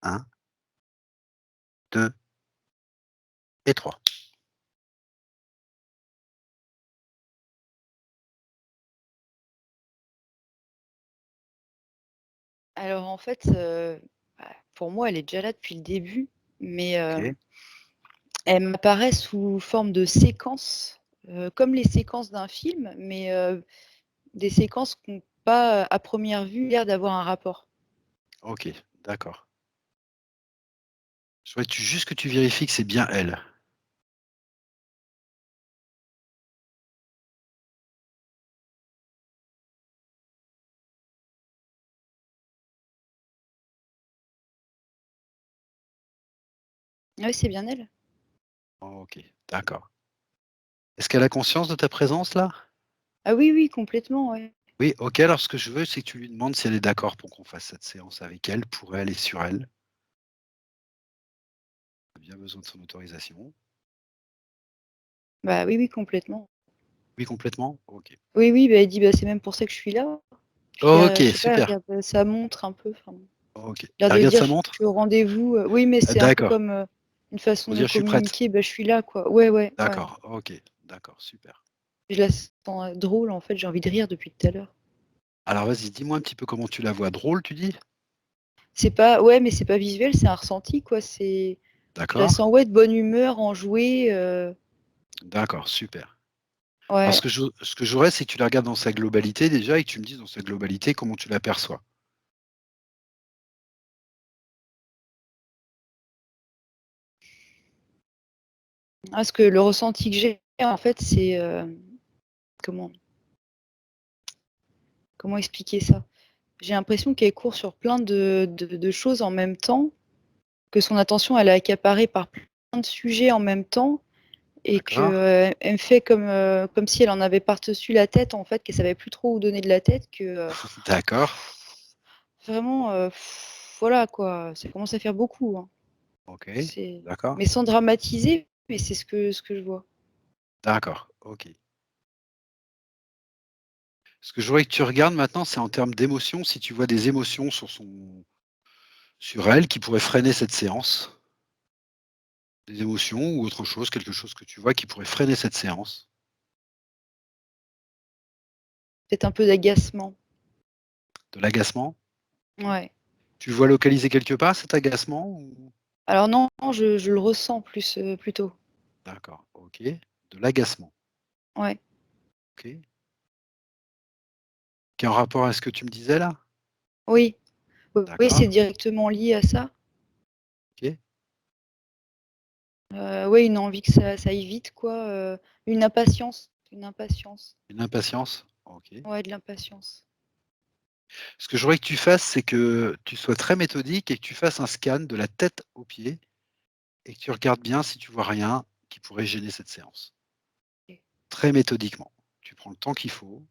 1, 2 et 3. Alors en fait, pour moi, elle est déjà là depuis le début, mais OK, elle m'apparaît sous forme de séquences, comme les séquences d'un film, mais des séquences qui ont pas, à première vue, l'air d'avoir un rapport. OK, d'accord. Je voudrais juste que tu vérifies que c'est bien elle. Oui, c'est bien elle. OK, d'accord. Est-ce qu'elle a conscience de ta présence là? Ah oui, oui, complètement, ouais. Oui, OK, alors ce que je veux, c'est que tu lui demandes si elle est d'accord pour qu'on fasse cette séance avec elle, pour elle et sur elle. On a bien besoin de son autorisation. Bah, oui, oui, complètement. Oui, complètement? OK. Oui, oui, bah, elle dit: «Bah, c'est même pour ça que je suis là». Puis, OK, je sais pas, elle super. regarde, sa montre un peu, enfin, OK. l'air Elle de regarde dire: sa «Je montre? suis au rendez-vous», oui, mais c'est un peu D'accord. comme, une façon Pour de dire: «Je suis prête». communiquer: «Bah, je suis là», quoi. Ouais, ouais, ouais. D'accord, OK, d'accord, super. Je la sens, drôle, en fait, j'ai envie de rire depuis tout à l'heure. Alors vas-y, dis-moi un petit peu comment tu la vois? Drôle, tu dis? C'est pas Ouais, mais c'est pas visuel, c'est un ressenti, quoi, je la D'accord, sens, ouais, de bonne humeur, enjouée, d'accord, super. Alors ouais. ce que j'aurais, c'est que tu la regardes dans sa globalité déjà et que tu me dises dans sa globalité comment tu l'aperçois. Parce que le ressenti que j'ai, en fait, c'est, comment comment expliquer ça? J'ai l'impression qu'elle court sur plein de choses en même temps, que son attention, elle est accaparée par plein de sujets en même temps et que, D'accord? elle me fait comme si elle en avait par-dessus la tête, en fait, qu'elle savait plus trop où donner de la tête, que, D'accord, vraiment, voilà, quoi, ça commence à faire beaucoup, hein. OK, C'est d'accord, Mais sans dramatiser, mais c'est ce que je vois. d'accord, OK. Ce que je voudrais que tu regardes maintenant, c'est en termes d'émotions, si tu vois des émotions sur elle qui pourraient freiner cette séance. Des émotions ou autre chose, quelque chose que tu vois qui pourrait freiner cette séance. Peut-être un peu d'agacement. De l'agacement? Ouais. Tu le vois localisé quelque part cet agacement ou? Alors non, je le ressens plus, plutôt. D'accord, OK. De l'agacement, Ouais. OK. Qui est en rapport avec ce que tu me disais là? Oui. Oui, D'accord, c'est directement lié à ça. OK. Ouais, une envie que ça aille vite, quoi, une impatience, une impatience. Une impatience? OK. Ouais, de l'impatience. Ce que je voudrais que tu fasses, c'est que tu sois très méthodique et que tu fasses un scan de la tête aux pieds et que tu regardes bien si tu vois rien qui pourrait gêner cette séance. OK. Très méthodiquement. Tu prends le temps qu'il faut,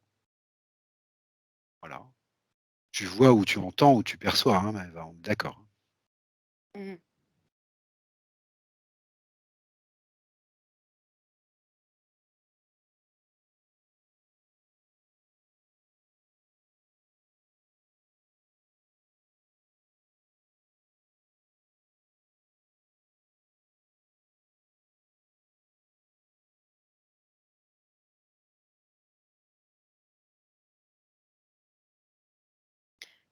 voilà. Tu vois ou tu entends ou tu perçois, hein, mais on est d'accord. Mmh.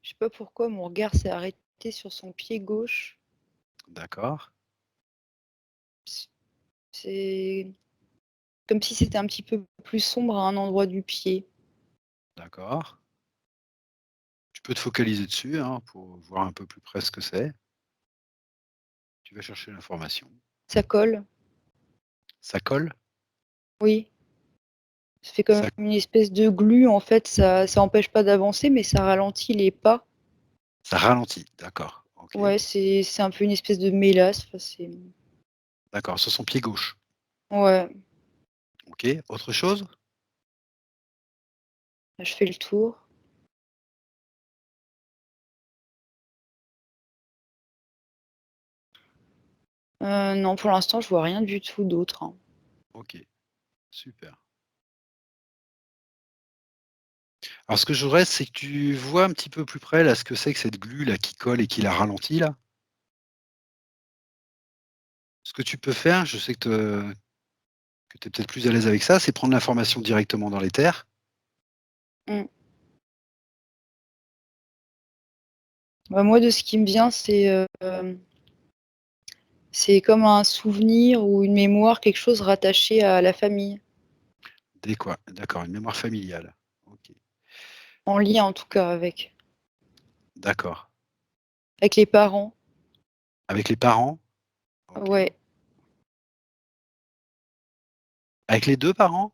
Je sais pas pourquoi mon regard s'est arrêté sur son pied gauche. D'accord, C C'est comme si c'était un petit peu plus sombre à un endroit du pied. d'accord. Tu peux te focaliser dessus, hein, pour voir un peu plus près ce que c'est. Tu vas chercher l'information. Ça colle? Ça colle? Oui. Ça fait comme Ça une espèce de glu, en fait, ça empêche pas d'avancer, mais ça ralentit les pas. ça ralentit, d'accord, OK, Ouais, c'est un peu une espèce de mélasse, enfin, c'est d'accord, sur son pied gauche. ouais, OK, autre chose? je fais le tour. Non, pour l'instant, je vois rien du tout d'autre, hein. OK, super. Alors ce que je voudrais, c'est que tu vois un petit peu plus près là, ce que c'est que cette glu là qui colle et qui la ralentit là? que tu peux faire, je sais que tu es peut-être plus à l'aise avec ça, c'est prendre l'information directement dans les terres. Mmh. Bah, moi, de ce qui me vient, c'est comme un souvenir ou une mémoire, quelque chose rattaché à la famille, Des quoi? D'accord, une mémoire familiale. OK, en lien en tout cas d'accord. avec les parents. Avec les parents? OK. Ouais, Avec les 2 parents?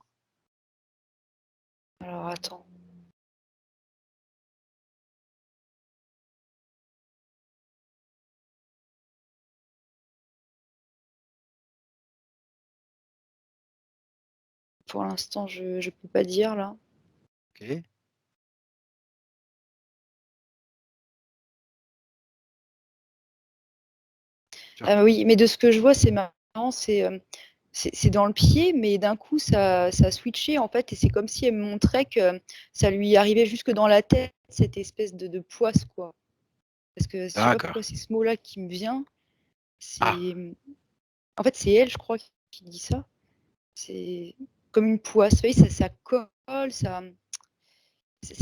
alors attends, pour l'instant, je peux pas dire là. OK. Tu Ah oui, mais de ce que je vois, c'est marrant, c'est dans le pied, mais d'un coup ça a switché en fait et c'est comme si elle me montrait que ça lui arrivait jusque dans la tête, cette espèce de poisse quoi. Parce que je sais pas d'accord. pourquoi c'est ce mot-là qui me vient. Ah! C'est, en fait, c'est elle, je crois, qui dit ça. C'est comme une poisse, vous voyez, ça colle, ça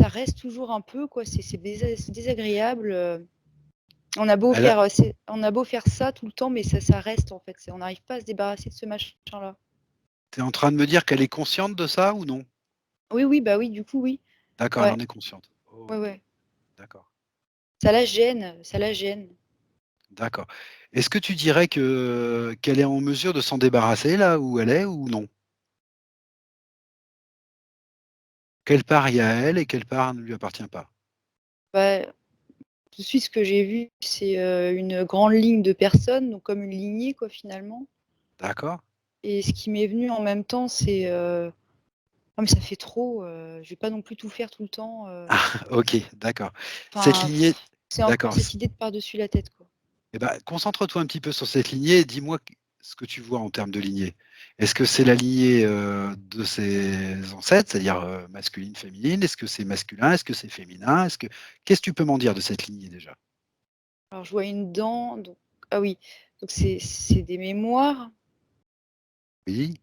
reste toujours un peu quoi, c'est désagréable, on a beau Elle a faire, on a beau faire ça tout le temps, mais ça reste en fait, on n'arrive pas à se débarrasser de ce machin-là. tu es en train de me dire qu'elle est consciente de ça ou non? Oui, oui, bah oui, du coup, oui. D'accord, elle Ouais, en est consciente. ouais, OK, ouais. d'accord, Ça la gêne, ça la gêne. d'accord. Est-ce que tu dirais qu'elle est en mesure de s'en débarrasser là où elle est ou non? Quelle part il y a à elle et quelle part ne lui appartient pas? Bah, tout de suite, ce que j'ai vu, c'est, une grande ligne de personnes, donc comme une lignée, quoi, finalement. D'accord. Et ce qui m'est venu en même temps, c'est, «Ah mais ça fait trop, je vais pas non plus tout faire tout le temps», OK, d'accord. Cette enfin, lignée c'est encore d'accord, cette idée de par-dessus la tête, quoi. et bah, concentre-toi un petit peu sur cette lignée et dis-moi ce que tu vois en termes de lignée. Est-ce que c'est la lignée, de ses ancêtres, c'est-à-dire, masculine, féminine? Est-ce que c'est masculin? Est-ce que c'est féminin? Qu'est-ce que tu peux m'en dire de cette lignée déjà? Alors je vois une dent, donc ah oui, donc c'est des mémoires. Oui,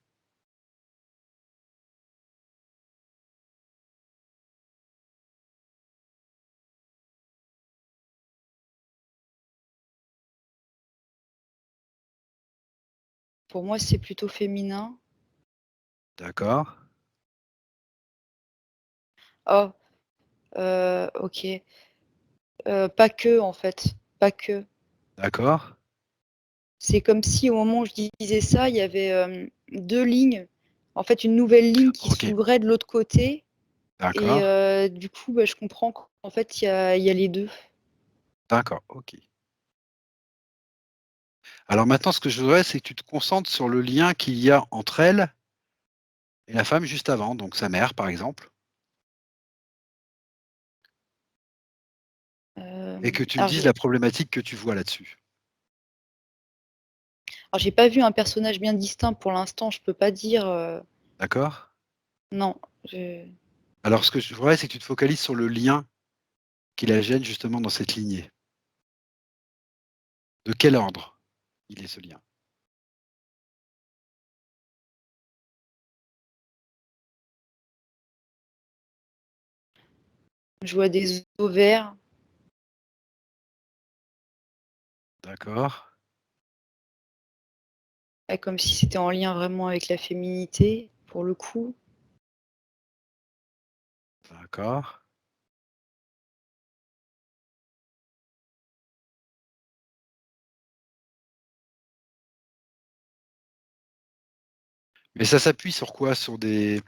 Pour moi, c'est plutôt féminin. d'accord, Oh, OK, pas que, en fait, pas que. d'accord, C'est comme si au moment où je disais ça, il y avait, 2 lignes, en fait, une nouvelle ligne qui OK, s'ouvrait de l'autre côté et d'accord, du coup, bah, je comprends qu'en fait, il y a les 2. d'accord, OK. Alors maintenant, ce que je voudrais, c'est que tu te concentres sur le lien qu'il y a entre elle et la femme juste avant, donc sa mère, par exemple, et que tu me Alors dises la problématique que tu vois là-dessus. j'ai pas vu un personnage bien distinct pour l'instant, je peux pas dire, D'accord? non, je Alors ce que je voudrais, c'est que tu te focalises sur le lien qui la gêne justement dans cette lignée. De quel ordre il est ce lien? je vois des ovaires, D'accord, comme si c'était en lien vraiment avec la féminité, pour le coup. d'accord. Mais ça s'appuie sur quoi? Sur des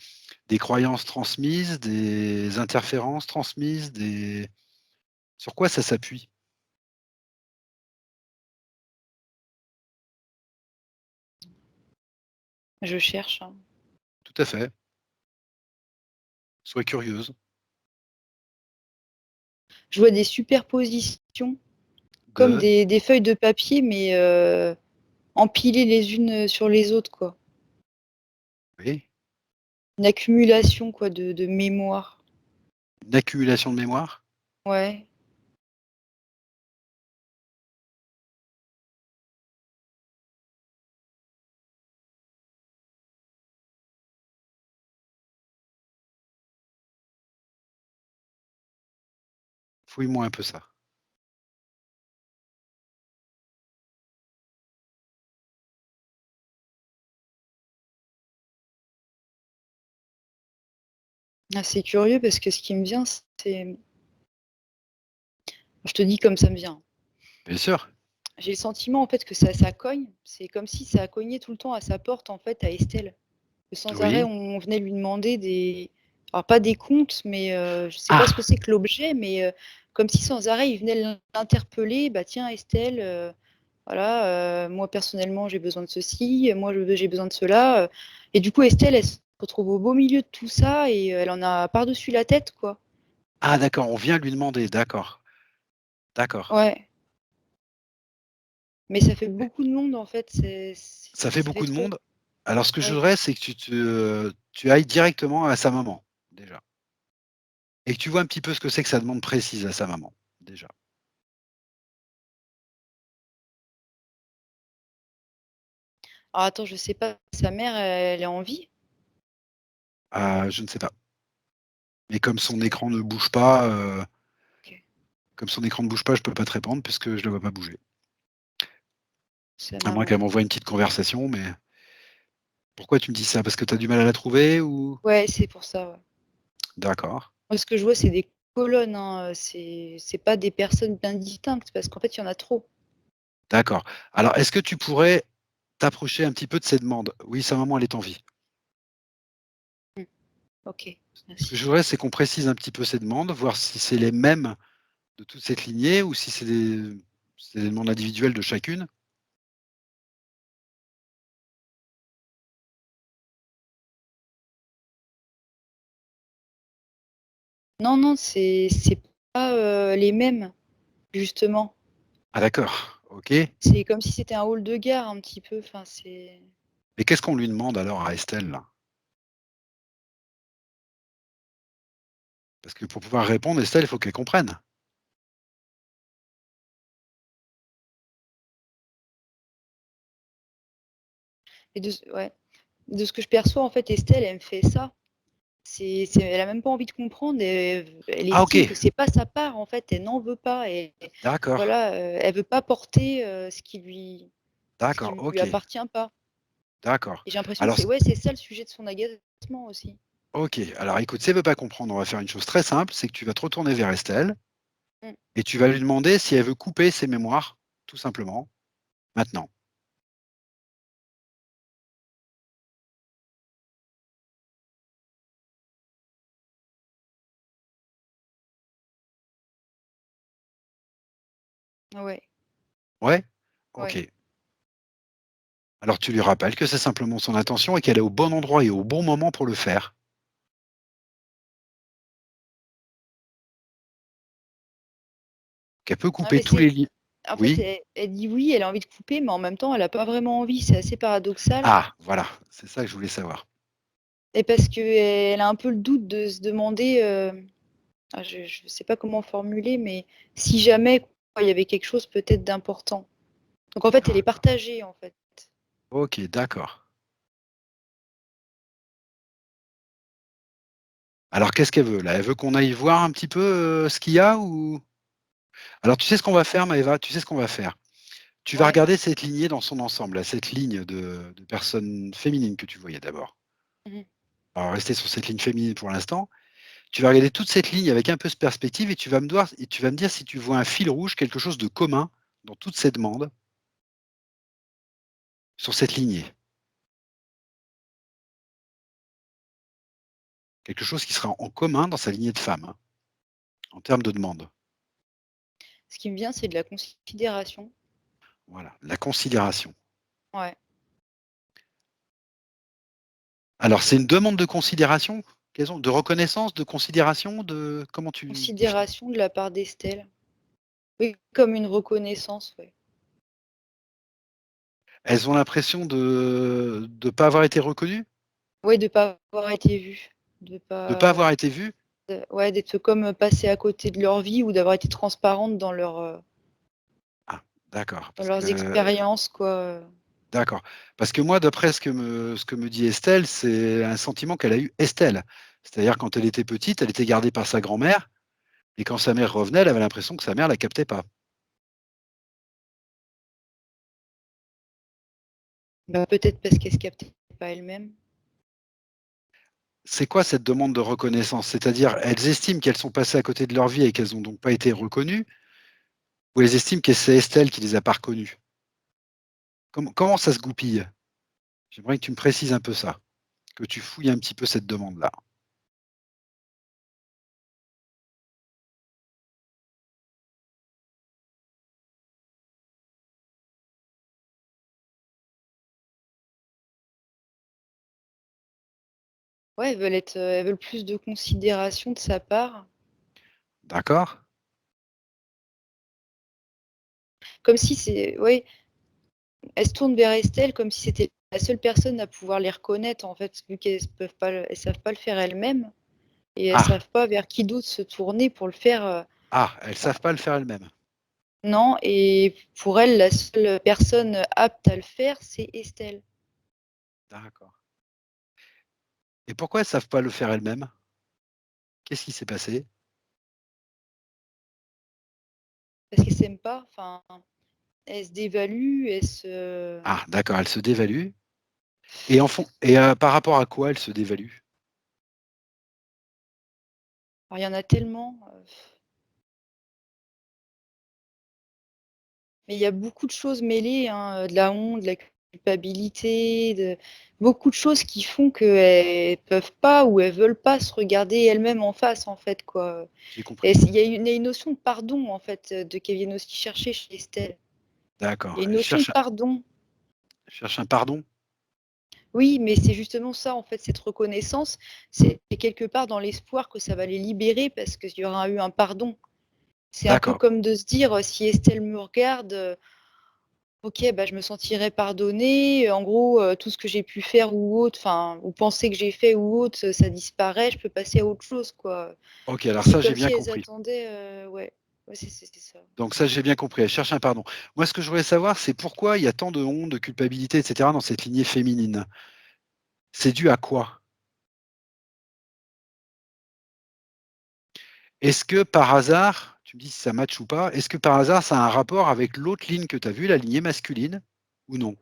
croyances transmises, des interférences transmises, des sur quoi ça s'appuie? Je cherche, hein. Tout à fait. Sois curieuse. Je vois des superpositions comme De des feuilles de papier, mais empilées les unes, sur les autres, quoi. oui, Une accumulation, quoi, de mémoire. une accumulation de mémoire? Ouais. Fouille-moi un peu ça. Ah, c'est curieux parce que ce qui me vient, c'est je te dis comme ça me vient. Bien sûr. J'ai le sentiment, en fait, que ça cogne. C'est comme si ça cognait tout le temps à sa porte, en fait, à Estelle. Que sans arrêt, Oui. on venait lui demander des alors pas des comptes, mais je sais pas ce que Ah! c'est que l'objet, mais comme si sans arrêt, il venait l'interpeller: «Bah, tiens Estelle, voilà, moi personnellement, j'ai besoin de ceci, moi j'ai besoin de cela», et du coup, Estelle, elle se retrouve au beau milieu de tout ça et elle en a par-dessus la tête, quoi. Ah d'accord, on vient lui demander, d'accord, d'accord. Ouais, mais ça fait beaucoup de monde, en fait, Ça fait ça fait beaucoup de trop. monde. Alors ce que je Ouais. voudrais, c'est que tu ailles directement à sa maman, déjà. Et que tu vois un petit peu ce que c'est que sa demande précise à sa maman, déjà. Alors attends, je sais pas, sa mère, elle est en vie? Ah, je ne sais pas. Mais Parce que OK, comme son écran ne bouge pas, je peux pas te répondre puisque je la vois pas bouger. sa À moins maman. qu'elle m'envoie une petite conversation, mais pourquoi tu me dis ça? Parce que tu as du mal à la trouver ou? Ouais, c'est pour ça, ouais. D'accord, Moi, ce que je vois, c'est des colonnes, hein, c'est pas des personnes bien distinctes parce qu'en fait, il y en a trop. d'accord. Alors est-ce que tu pourrais t'approcher un petit peu de ces demandes? Oui, sa maman, elle est en vie. Mmh, OK, Ce que je merci. voudrais, c'est qu'on précise un petit peu ces demandes, voir si c'est les mêmes de toute cette lignée ou si c'est des demandes individuelles de chacune. Non, non, c'est pas, les mêmes, justement. Ah d'accord, OK. Mais C'est comme si c'était un hall de gare un petit peu, enfin, c'est qu'est-ce qu'on lui demande alors à Estelle là? Parce que pour pouvoir répondre, Estelle, il faut qu'elle comprenne. et ouais, de ce que je perçois, en fait, Estelle, elle me fait ça. C'est elle a même pas envie de comprendre et elle Ah estime OK, que c'est pas sa part, en fait, elle n'en veut pas et d'accord, voilà, elle veut pas porter, ce qui d'accord, lui OK, appartient pas. d'accord. Et j'ai l'impression que Alors c'est c ouais, c'est ça le sujet de son agacement aussi. OK, alors écoute, si elle veut pas comprendre, on va faire une chose très simple, c'est que tu vas te retourner vers Estelle Mmh, et tu vas lui demander si elle veut couper ses mémoires, tout simplement, maintenant. ouais, Ouais? ouais. OK. Alors tu lui rappelles que c'est simplement son intention et qu'elle est au bon endroit et au bon moment pour le faire. Qu'elle peut Ah couper mais tous c'est les liens. en fait, Oui? elle dit oui, elle a envie de couper, mais en même temps, elle a pas vraiment envie. C'est assez paradoxal Ah, voilà, c'est ça que je voulais savoir. et parce qu'elle a un peu le doute de se demander, je sais pas comment formuler, mais si jamais, quoi, il y avait quelque chose peut-être d'important. Donc en fait, elle est D'accord. partagée, en fait. OK, d'accord. Alors qu'est-ce qu'elle veut là? Elle veut qu'on aille voir un petit peu, ce qu'il y a ou? Alors tu sais ce qu'on va faire Maëva? Tu sais ce qu'on va faire? Tu vas Ouais. regarder cette lignée dans son ensemble, là, cette ligne de personnes féminines que tu voyais d'abord. Mmh mh. On va rester sur cette ligne féminine pour l'instant. Tu vas regarder toute cette ligne avec un peu de perspective et tu vas me dire si tu vois un fil rouge, quelque chose de commun dans toutes ces demandes sur cette lignée. Quelque chose qui sera en commun dans sa lignée de femmes, hein, en termes de demandes. Ce qui me vient, c'est de la considération. Voilà, la considération. Ouais. Alors c'est une demande de considération qu'elles ont? De reconnaissance, de considération, de comment tu définis? Considération de la part d'Estelle. Oui, comme une reconnaissance, ouais. Elles ont l'impression de pas avoir été reconnues? Ouais, de pas avoir été vues, de De pas pas avoir été vues? ouais, d'être comme passées à côté de leur vie ou d'avoir été transparentes Ah, d'accord, dans parce leurs que expériences, quoi, d'accord. Parce que moi, d'après ce que me dit Estelle, c'est un sentiment qu'elle a eu Estelle. C'est-à-dire quand elle était petite, elle était gardée par sa grand-mère Et quand sa mère revenait, elle avait l'impression que sa mère la captait pas. Bah, peut-être parce qu'elle se captait pas elle-même. C'est quoi cette demande de reconnaissance? C'est-à-dire, elles estiment qu'elles sont passées à côté de leur vie et qu'elles ont donc pas été reconnues, ou elles estiment que c'est Estelle qui les a pas reconnues? Comment ça se goupille? J'aimerais que tu me précises un peu ça, que tu fouilles un petit peu cette demande-là. Ouais, elles veulent plus de considération de sa part. D'accord? Comme si c'est ouais, elles se tournent vers Estelle comme si c'était la seule personne à pouvoir les reconnaître, en fait, vu elles savent pas le faire elles-mêmes et elles Ah! savent pas vers qui d'autre se tourner pour le faire, Ah! Elles enfin savent pas le faire elles-mêmes. non et pour elles, la seule personne apte à le faire, c'est Estelle. D'accord. Et pourquoi elles savent pas le faire elles-mêmes? Qu'est-ce qui s'est passé? Parce qu'elles s'aiment pas, enfin, elles se dévaluent, Ah, d'accord, elles se dévaluent par rapport à quoi elles se dévaluent? alors il y en a tellement, mais il y a beaucoup de choses mêlées, hein, de la honte, de la culpabilité, de beaucoup de choses qui font qu'elles peuvent pas ou elles veulent pas se regarder elles-mêmes en face, en fait, quoi. J'ai Et compris. il y a une notion de pardon, en fait, de qu'elles viennent aussi chercher chez Estelle. Il y D'accord. a une notion de pardon. Elles cherchent un pardon? Oui, mais c'est justement ça, en fait, cette reconnaissance, c'est quelque part dans l'espoir que ça va les libérer parce qu'il y aura eu un pardon. C'est un peu D'accord. comme de se dire, si Estelle me regarde, OK, bah, je me sentirais pardonnée, en gros, tout ce que j'ai pu faire ou autre, enfin, ou penser que j'ai fait ou autre, ça disparaît, je peux passer à autre chose, quoi. OK, Et alors c'est ça, j'ai comme bien si elles compris. attendaient, ouais, ouais, c'est ça. Donc ça, j'ai bien compris, elles cherchent un pardon. Moi, ce que je voudrais savoir, c'est pourquoi il y a tant de honte, de culpabilité et cetera dans cette lignée féminine? C'est dû à quoi? Est-ce que par hasard, tu me dis si ça match ou pas, est-ce que par hasard ça a un rapport avec l'autre ligne que tu as vue, la lignée masculine ou non?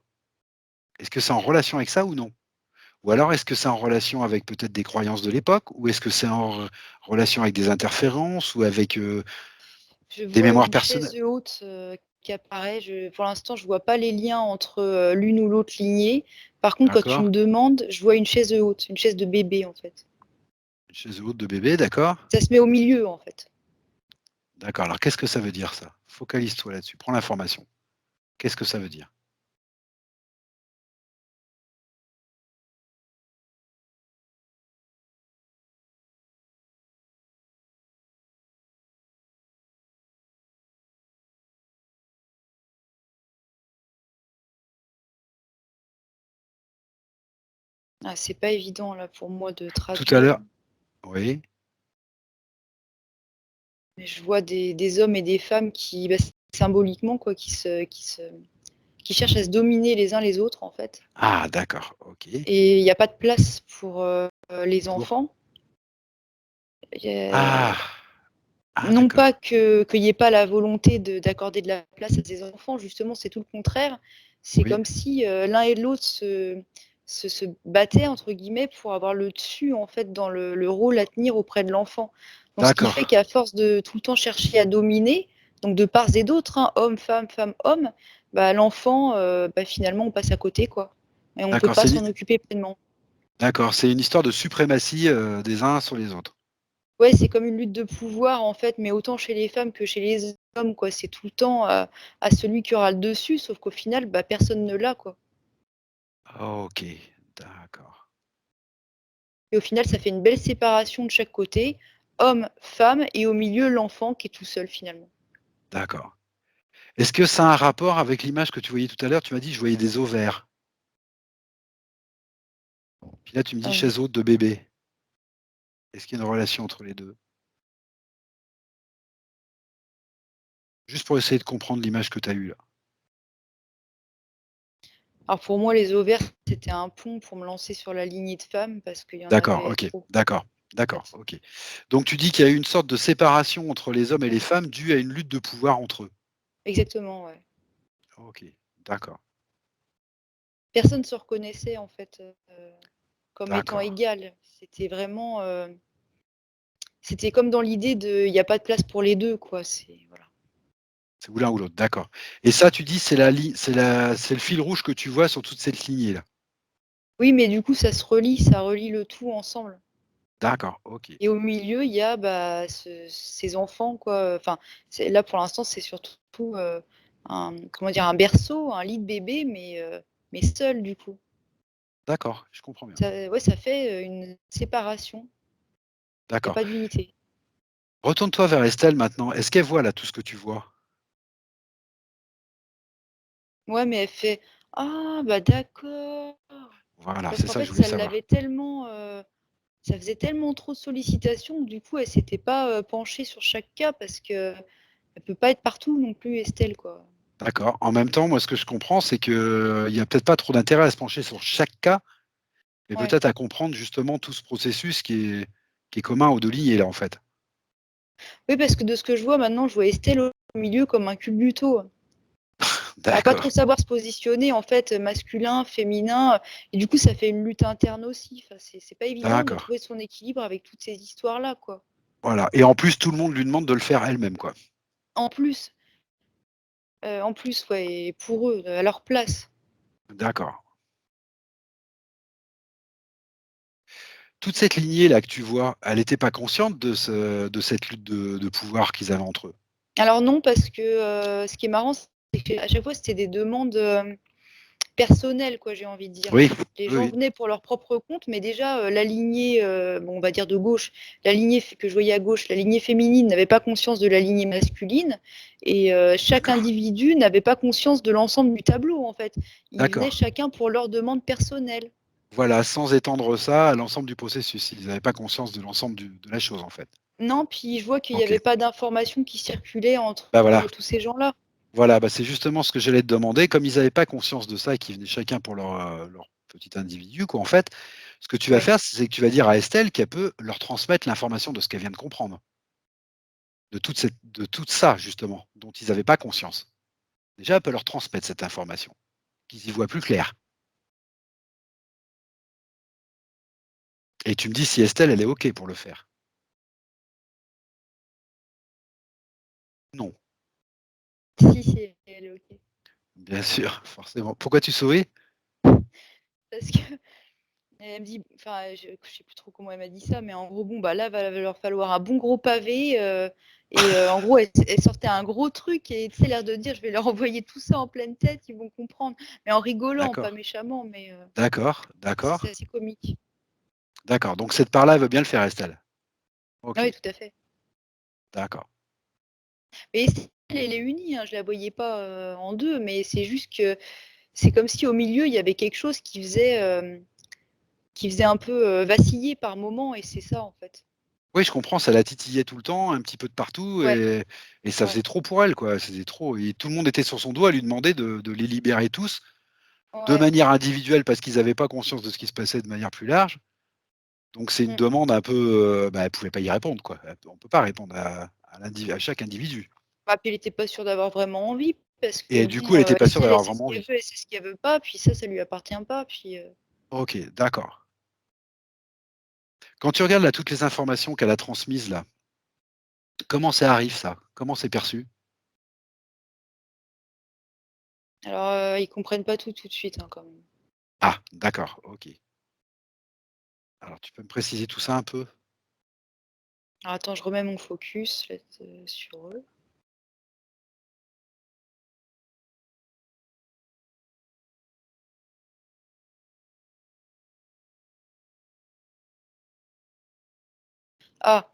Est-ce que c'est en relation avec ça ou non? Ou alors est-ce que c'est en relation avec peut-être des croyances de l'époque? Ou est-ce que c'est en relation avec des interférences ou avec, Je des vois mémoires une personnelles? chaise haute, qui apparaît. Pour l'instant, je vois pas les liens entre, l'une ou l'autre lignée. Par contre, quand tu D'accord. me demandes, je vois une chaise haute, une chaise de bébé, en fait. Une chaise haute de bébé, d'accord. Ça se met au milieu, en fait. D'accord, alors qu'est-ce que ça veut dire ça? Focalise-toi là-dessus, prends l'information. Qu'est-ce que ça veut dire? Ah, c'est pas évident, là, pour moi de Tout à traduire. l'heure oui, Mais je vois des hommes et des femmes qui, bah, symboliquement quoi, qui cherchent à se dominer les uns les autres, en fait. ah d'accord, OK. Et il y a pas de place pour, les Pour? enfants. Il y a Ah! Ah non d'accord. pas qu'il y ait pas la volonté d'accorder de la place à ces enfants, justement, c'est tout le contraire. C'est Oui, comme si, l'un et l'autre se «battaient» entre guillemets pour avoir le dessus, en fait, dans le rôle à tenir auprès de l'enfant. Donc ce qui fait d'accord, qu'à force de tout le temps chercher à dominer, donc de part et d'autre, hein, homme, femme, femme, homme, bah, l'enfant, bah, finalement on passe à côté, quoi et on peut d'accord, pas s'en occuper pleinement. c'est une histoire de suprématie, des uns sur les autres. Ouais, c'est comme une lutte de pouvoir, en fait, mais autant chez les femmes que chez les hommes, quoi. C'est tout le temps, à celui qui aura le dessus, sauf qu'au final, bah, personne ne l'a, quoi. OK, d'accord, Et au final, ça fait une belle séparation de chaque côté, homme, femme et au milieu, l'enfant qui est tout seul, finalement. d'accord. Est-ce que ça a un rapport avec l'image que tu voyais tout à l'heure? Tu m'as dit: «Je voyais des ovaires». Puis là, tu me dis: Heu, «Chaise haute de bébé». Est-ce qu'il y a une relation entre les 2? Juste pour essayer de comprendre l'image que tu as eue là. alors pour moi, les ovaires, c'était un pont pour me lancer sur la lignée de femmes parce qu'il y en D'accord, avait OK, trop. d'accord. en D'accord, fait. OK. Donc tu dis qu'il y a eu une sorte de séparation entre les hommes et les femmes due à une lutte de pouvoir entre eux? Exactement, ouais. OK, d'accord, Personne se reconnaissait en fait, comme étant d'accord. égal. C'était vraiment, c'était comme dans l'idée de il y a pas de place pour les 2 quoi, c'est voilà. C'est ou l'un ou l'autre, d'accord. Et ça, tu dis, c'est le fil rouge que tu vois sur toute cette lignée-là? Oui, mais du coup ça relie le tout ensemble D'accord, OK. et au milieu, il y a, bah, ces enfants quoi, enfin, c'est là pour l'instant, c'est surtout, un comment dire? Un berceau, un lit de bébé mais seul du coup. D'accord, je comprends bien. Ça ouais, ça fait, une séparation. Il y a D'accord. pas d'unité. Retourne-toi vers Estelle maintenant. Est-ce qu'elle voit là tout ce que tu vois? Ouais, mais elle fait: «Ah bah d'accord!» Voilà, parce c'est qu'en ça que fait, je voulais savoir. ça faisait tellement trop de sollicitations que du coup, elle s'était pas, penchée sur chaque cas parce qu'elle peut pas être partout non plus Estelle, quoi. D'accord. En même temps, moi, ce que je comprends, c'est qu'il y a peut-être pas trop d'intérêt à se pencher sur chaque cas, mais Ouais. peut-être à comprendre justement tout ce processus qui est commun aux 2 lignées là, en fait. Oui, parce que de ce que je vois maintenant, je vois Estelle au milieu comme un culbuto. À pas trop D'accord, savoir se positionner en fait, masculin, féminin, et du coup, ça fait une lutte interne aussi. Enfin, c'est pas évident de d'accord. trouver son équilibre avec toutes ces histoires-là, quoi. Voilà et en plus, tout le monde lui demande de le faire elle-même, quoi. En plus, ouais et pour eux, à leur place. D'accord. Toute cette lignée là que tu vois, elle était pas consciente de cette lutte de pouvoir qu'ils avaient entre eux? Alors non, parce que, ce qui est marrant, c'est qu'à chaque fois, c'était des demandes, personnelles, quoi, j'ai envie de dire. Oui, Les oui, gens oui. venaient pour leur propre compte, mais déjà, la lignée, bon, on va dire de gauche, la lignée f que je voyais à gauche, la lignée féminine n'avait pas conscience de la lignée masculine et chaque D'accord, individu n'avait pas conscience de l'ensemble du tableau, en fait. Ils venaient d'accord. chacun pour leurs demandes personnelles. Voilà, sans étendre ça à l'ensemble du processus. Ils avaient pas conscience de l'ensemble de la chose, en fait. Non, puis je vois qu'il y OK. avait pas d'informations qui circulaient entre, Bah, voilà. tous ces gens-là. Voilà, bah, c'est justement ce que j'allais te demander. Comme ils avaient pas conscience de ça et qu'ils venaient chacun pour leur petit individu, quoi, en fait, ce que tu vas Ouais. faire, c'est que tu vas dire à Estelle qu'elle peut leur transmettre l'information de ce qu'elle vient de comprendre, de tout ça, justement, dont ils avaient pas conscience. Déjà, elle peut leur transmettre cette information, qu'ils y voient plus clair. Et tu me dis si Estelle, elle est OK pour le faire? Non, Si, si, elle est OK. bien sûr, forcément. Pourquoi tu souris? Parce que elle me dit enfin, je sais plus trop comment elle m'a dit ça, mais en gros, bon, bah, là, va leur falloir un bon gros pavé, et en gros, elle sortait un gros truc et tu sais, l'air de dire: «Je vais leur envoyer tout ça en pleine tête, ils vont comprendre». Mais en rigolant, pas D'accord, méchamment, mais d'accord, c'est d'accord, assez comique. d'accord. Donc cette part-là, elle veut bien le faire, Estelle? Ah OK, oui, tout à fait. d'accord. Mais si elle est unie, hein, je la voyais pas, en 2, mais c'est juste que c'est comme si au milieu, il y avait quelque chose qui faisait un peu, vaciller par moment et c'est ça, en fait. Oui, je comprends, ça la titillait tout le temps, un petit peu de partout Ouais, et ça ouais, faisait trop pour elle, quoi. C'était trop et tout le monde était sur son dos à lui demander de les libérer tous, de ouais. manière individuelle parce qu'ils avaient pas conscience de ce qui se passait de manière plus large. Donc c'est une Mmh. demande un peu, bah, elle pouvait pas y répondre, quoi. On peut pas répondre à chaque individu Bah, puis elle était pas sûre d'avoir vraiment envie parce que et du coup, bon, elle était pas sûre Estelle, elle d'avoir sait ce vraiment qu'elle envie. veut, elle sait ce qu'elle veut pas, puis ça lui appartient pas, puis, OK, d'accord. Quand tu regardes là toutes les informations qu'elle a transmises là, comment ça arrive ça? Comment c'est perçu? alors, ils comprennent pas tout, tout de suite, hein, quand même. Ah, d'accord, OK. Alors tu peux me préciser tout ça un peu? Alors attends, je remets mon focus là, sur eux. Ah,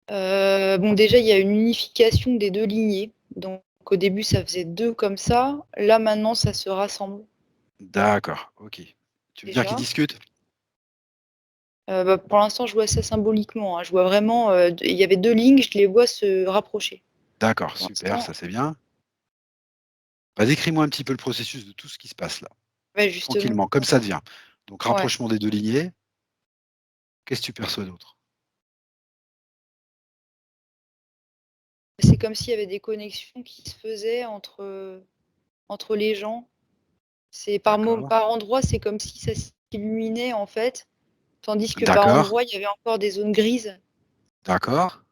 bon déjà, il y a une unification des 2 lignées, donc au début, ça faisait 2 comme ça. Là, maintenant, ça se rassemble D'accord, OK. Tu veux dire qu'ils déjà. discutent? Bah, pour l'instant, je vois ça symboliquement, hein. Je vois vraiment, d il y avait 2 lignes, je les vois se rapprocher. D'accord, Pour super, l'instant ça c'est bien. Bah, décris-moi un petit peu le processus de tout ce qui se passe là, ouais, justement, tranquillement, comme ça vient. Donc ouais. rapprochement des 2 lignées. Qu'est-ce que tu perçois d'autre? C'est comme s'il y avait des connexions qui se faisaient entre les gens. C'est D'accord, par endroits, c'est comme si ça s'illuminait, en fait, tandis que par d'accord, endroits, il y avait encore des zones grises. d'accord,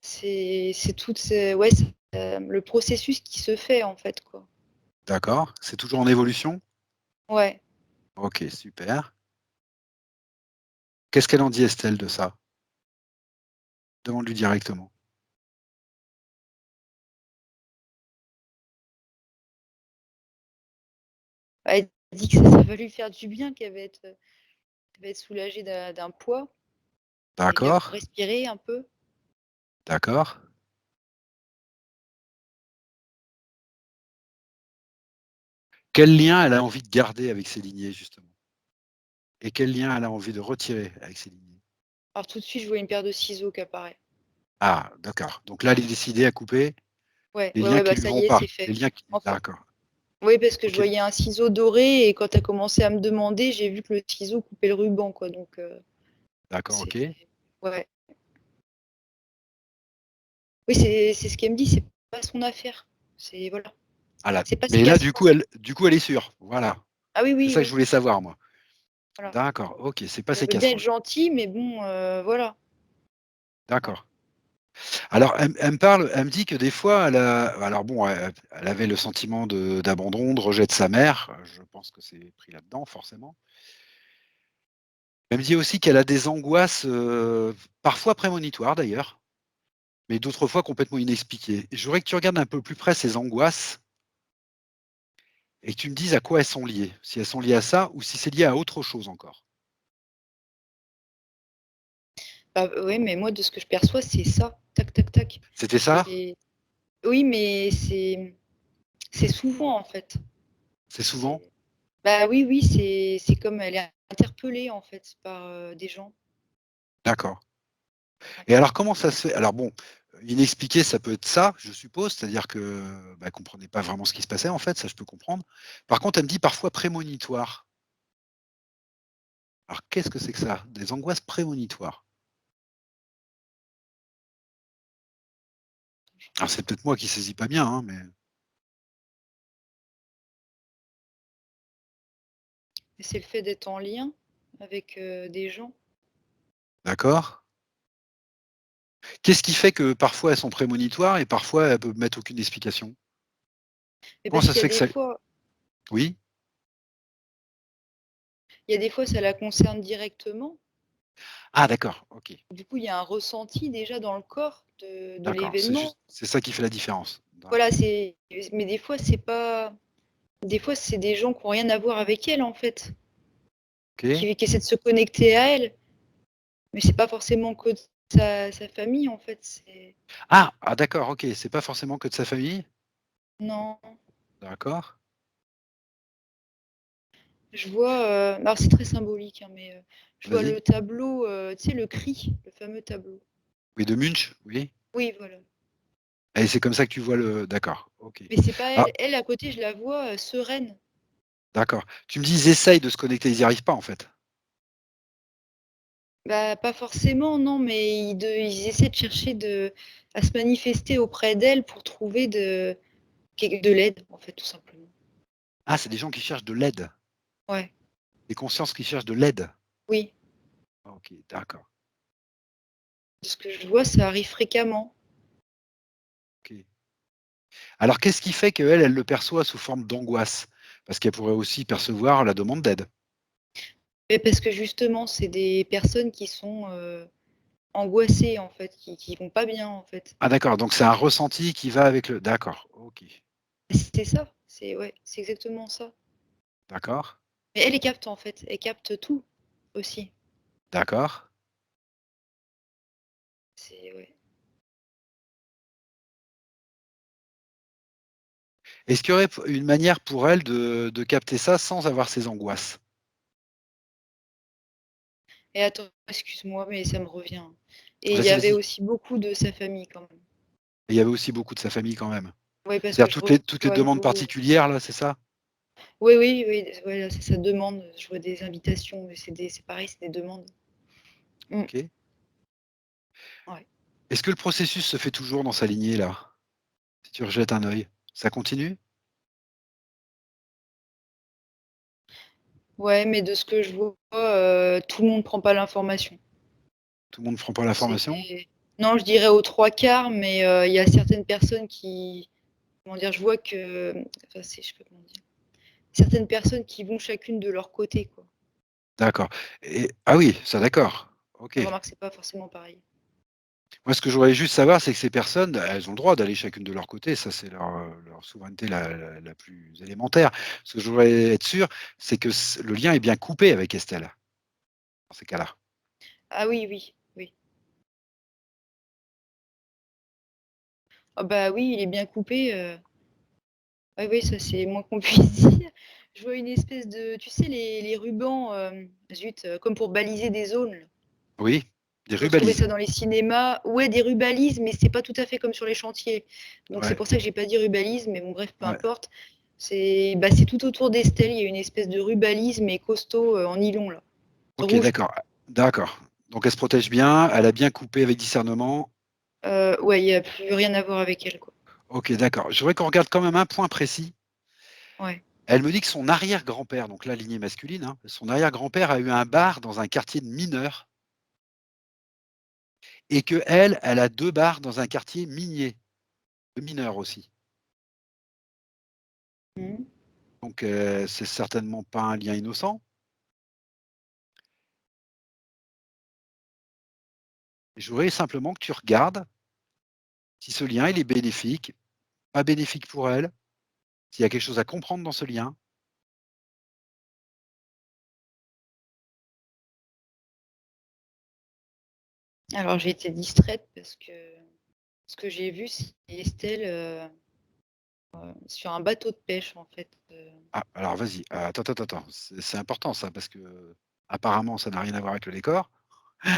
C'est toutes ces ouais, c'est, le processus qui se fait, en fait, quoi. d'accord. C'est toujours en évolution? Ouais. OK, super. Qu'est-ce qu'elle en dit Estelle de ça? Demande-lui directement. Bah, elle dit que ça va lui faire du bien, qu'elle va être soulagée d'un poids et qu'elle va D'accord, respirer un peu. d'accord. Quel lien elle a envie de garder avec ses lignées justement? Et quel lien elle a envie de retirer avec ses lignées? Alors tout de suite, je vois une paire de ciseaux qui apparaît. Ah d'accord, donc là elle est décidée à couper Ouais, les ouais, liens ouais, qui bah, lui ça vont y est, pas, c'est fait. les liens qui En fait d'accord, oui, parce que je OK, voyais un ciseau doré et quand tu as commencé à me demander, j'ai vu que le ciseau coupait le ruban, quoi, donc d'accord, c'est OK. ouais. Oui, c'est ce qu'elle me dit, c'est pas son affaire. C'est voilà, Ah là c'est pas ce mais qu'elle là se passe. du coup elle est sûre, voilà. Ah oui, C'est oui, ça que je oui, voulais savoir moi. voilà. D'accord, OK, c'est pas Elle ses veut bien être casseroles. gentille, mais bon, voilà. Ouais. D'accord. Alors elle me dit que des fois elle a alors bon, elle avait le sentiment d'abandon, de rejet de sa mère, je pense que c'est pris là-dedans forcément. Elle me dit aussi qu'elle a des angoisses, parfois prémonitoires d'ailleurs, mais d'autres fois complètement inexpliquées. Et je voudrais que tu regardes un peu plus près ces angoisses et que tu me dises à quoi elles sont liées. Si elles sont liées à ça ou si c'est lié à autre chose encore. Bah, oui, mais moi, de ce que je perçois, c'est ça. Tac, tac, tac. C'était ça? Et oui, mais c'est souvent, en fait. C'est souvent? C'est bah, oui, oui, c'est comme elle est interpellée, en fait, par, des gens. D'accord. Ouais. Et alors comment ça se fait? Alors bon, inexpliqué, ça peut être ça, je suppose, c'est-à-dire que, bah, elle comprenait pas vraiment ce qui se passait en fait, ça je peux comprendre. Par contre, elle me dit parfois prémonitoire. Alors qu'est-ce que c'est que ça? Des angoisses prémonitoires? Alors c'est peut-être moi qui saisis pas bien, hein, mais Et c'est le fait d'être en lien avec, des gens. d'accord. Qu'est-ce qui fait que parfois elles sont prémonitoires et parfois elles peuvent mettre aucune explication? Mais Comment parce ça se qu'il y a fait que des ça fois oui? il y a des fois, ça la concerne directement. Ah d'accord, OK, Du coup, il y a un ressenti déjà dans le corps de d'accord, c'est l'événement. juste c'est ça qui fait la différence. Voilà, D'accord, c'est mais des fois, c'est pas des fois, c'est des gens qui ont rien à voir avec elle, en fait, OK. qui essaient de se connecter à elle. Mais c'est pas forcément que de sa famille, en fait, c'est Ah! Ah d'accord, OK, c'est pas forcément que de sa famille? non, D'accord. je vois, alors c'est très symbolique, hein, mais je vois Vas-y. le tableau, tu sais, le cri, le fameux tableau. Oui, de Munch? Oui. Oui, voilà. Et c'est comme ça que tu vois le d'accord, OK. Mais c'est pas Ah, elle. Elle, à côté, je la vois, sereine. d'accord. Tu me dis: «Ils essayent de se connecter», ils y arrivent pas, en fait? Bah, pas forcément, non, mais ils essaient de chercher à se manifester auprès d'elle pour trouver de l'aide, en fait, tout simplement. Ah, c'est des gens qui cherchent de l'aide, Ouais, des consciences qui cherchent de l'aide? oui. OK, d'accord, De ce que je vois, ça arrive fréquemment. OK. Alors qu'est-ce qui fait qu'elle, elle le perçoit sous forme d'angoisse? Parce qu'elle pourrait aussi percevoir la demande d'aide. Mais parce que justement, c'est des personnes qui sont, angoissées, en fait, qui vont pas bien, en fait. Ah d'accord, donc c'est un ressenti qui va avec le d'accord, OK, C'est ça, c'est ouais, c'est exactement ça. d'accord, Mais elle, elle capte, en fait, elle capte tout aussi. d'accord. C'est ouais. Est-ce qu'il y aurait p une manière pour elle de capter ça sans avoir ces angoisses? Et attends, excuse-moi, mais ça me revient. Et il y Vas-y, avait vas-y. aussi beaucoup de sa famille quand même. Il y avait aussi beaucoup de sa famille quand même? Oui, parce que C'est-à-dire je toutes les reçois à demandes nouveau, particulières là, c'est ça? oui, oui, oui, voilà, c'est sa demande, je vois des invitations, mais c'est pareil, c'est des demandes. Mmh. OK. Ouais. Est-ce que le processus se fait toujours dans sa lignée là? Si tu rejettes un œil, ça continue? Ouais, mais de ce que je vois, tout le monde prend pas l'information. Tout le monde prend pas l'information? C'est non, je dirais aux 3/4, mais il y a certaines personnes qui comment dire? Je vois que, enfin, c'est je sais pas comment dire. Certaines personnes qui vont chacune de leur côté, quoi. D'accord et ah oui, ça d'accord. OK. Je remarque, c'est pas forcément pareil. Moi, ce que je voudrais juste savoir, c'est que ces personnes, elles ont le droit d'aller chacune de leur côté. Ça, c'est leur souveraineté la plus élémentaire. Ce que je voudrais être sûr, c'est que le lien est bien coupé avec Estelle, dans ces cas-là. Ah oui, oui, oui. Ah bah oui, il est bien coupé, ah oui, ça c'est le moins qu'on puisse dire. Je vois une espèce de tu sais les rubans, zut, comme pour baliser des zones là. Oui, des On peut retrouver rubalises. ça dans les cinémas. Ouais, des rubalises, mais c'est pas tout à fait comme sur les chantiers. Donc c'est Ouais, pour ça que j'ai pas dit rubalise, mais bon bref, peu ouais. importe. C'est tout autour d'Estelle, il y a une espèce de rubalise, mais costaud, en nylon là, OK, rouge. d'accord. D'accord. Donc elle se protège bien, elle a bien coupé avec discernement. Ouais, il y a plus rien à voir avec elle, quoi. OK, d'accord. Je voudrais qu'on regarde quand même un point précis. Ouais. Elle me dit que son arrière-grand-père, donc la lignée masculine, hein, son arrière-grand-père a eu un bar dans un quartier de mineurs et qu'elle, elle a 2 bars dans un quartier minier, de mineurs aussi. Mmh. Donc c'est certainement pas un lien innocent. Je voudrais simplement que tu regardes si ce lien, il est bénéfique, pas bénéfique pour elle, s'il y a quelque chose à comprendre dans ce lien. Alors j'ai été distraite parce que ce que j'ai vu, c'est Estelle, sur un bateau de pêche en fait, Ah, alors vas-y, attends, c'est important ça parce que apparemment ça n'a rien à voir avec le décor. ouais.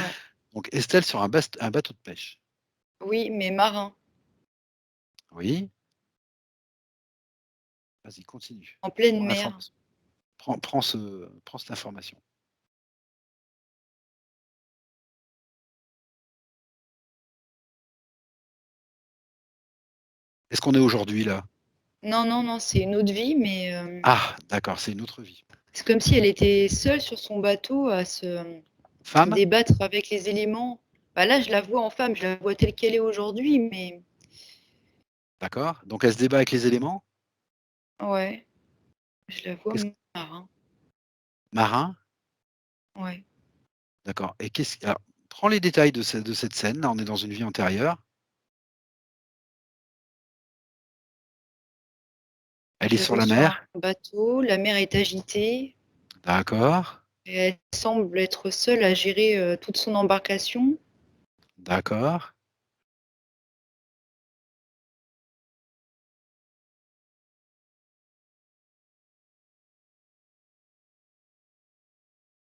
Donc Estelle sur un bateau de pêche. Oui, mais marin, Oui, vas-y continue. en pleine Prends mer. l'information. Prends cette information. Est-ce qu'on est aujourd'hui là? Non, non, non, c'est une autre vie, mais Ah, d'accord, c'est une autre vie. c'est comme si elle était seule sur son bateau à se, Femme? débattre avec les éléments. Bah, là, je la vois en femme, je la vois telle qu'elle est aujourd'hui, mais D'accord. Donc elle se débat avec les éléments? ouais, je la vois Qu'est-ce marin. marin? Ouais. D'accord et qu'est-ce alors, prends les détails de cette scène, là, on est dans une vie antérieure. Elle est Je la sur vois la sur un mer? bateau, la mer est agitée D'accord, et elle semble être seule à gérer, toute son embarcation. d'accord.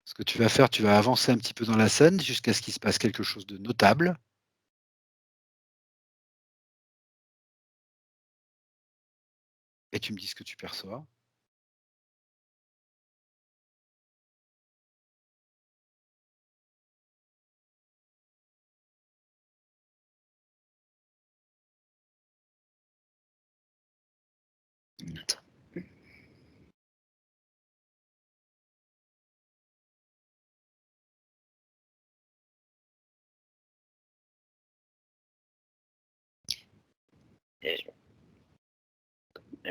Ce que tu vas faire, tu vas avancer un petit peu dans la scène jusqu'à ce qu'il se passe quelque chose de notable et tu me dis ce que tu perçois. Attends.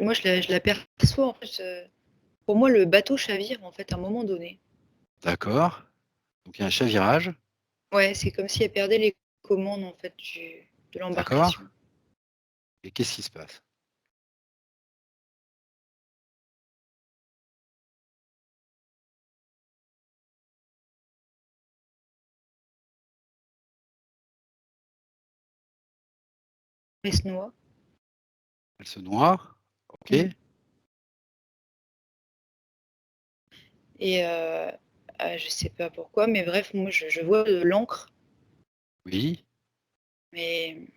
Moi, je la perçois en fait, pour moi, le bateau chavire en fait à un moment donné. D'accord, donc il y a un chavirage, Ouais, c'est comme si elle perdait les commandes en fait de d'accord l'embarcation. et qu'est-ce qui se passe? Elle se noie. Elle se noie, OK, Mmh. Et je sais pas pourquoi, mais bref, moi je vois de l'encre, oui. mais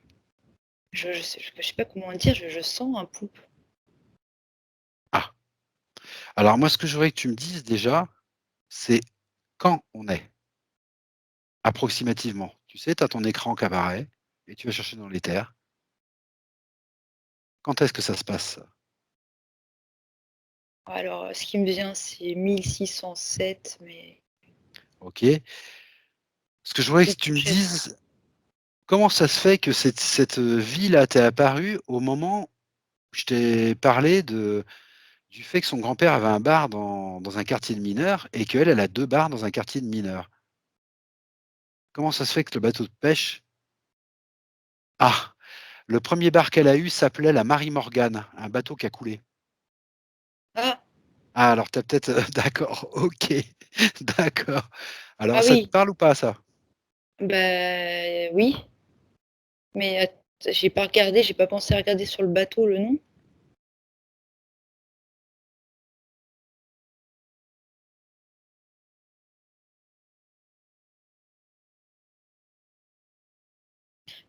je sais pas comment dire, je sens un pouls. Ah, alors moi ce que je voudrais que tu me dises déjà, c'est quand on est? approximativement. Tu sais, tu as ton écran qui apparaît et tu vas chercher dans les terres. Quand est-ce que ça se passe ça? Alors, ce qui me vient, c'est 1607, mais OK. Ce que je voudrais que une tu me fourchette. dises, comment ça se fait que cette vie-là t'est apparue au moment où je t'ai parlé du fait que son grand-père avait un bar dans un quartier de mineurs et qu'elle, elle a 2 bars dans un quartier de mineurs? Comment ça se fait que le bateau de pêche ah! Le premier bar qu'elle a eu s'appelait la Marie Morgan, un bateau qui a coulé. Ah! Ah alors tu as peut-être, d'accord, OK, d'accord. Alors Ah ça te oui, parle ou pas ça? bah, oui, mais j'ai pas pensé à regarder sur le bateau le nom.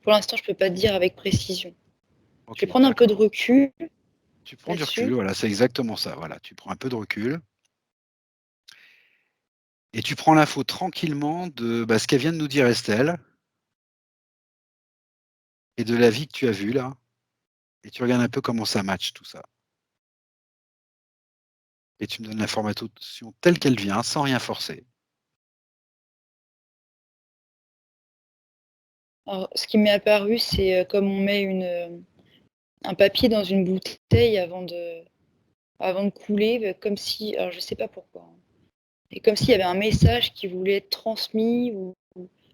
Pour l'instant, je peux pas te dire avec précision. Je vais OK, prendre un peu de d'accord. recul Tu prends du recul, là-dessus. voilà, c'est exactement ça, voilà. Tu prends un peu de recul et tu prends l'info tranquillement de, bah, ce qu'elle vient de nous dire Estelle et de la vie que tu as vue là et tu regardes un peu comment ça match tout ça et tu me donnes l'information telle qu'elle vient, sans rien forcer. Alors, ce qui m'est apparu, c'est, comme on met un papier dans une bouteille avant de couler, comme si alors je sais pas pourquoi, hein, et comme s'il y avait un message qui voulait être transmis ou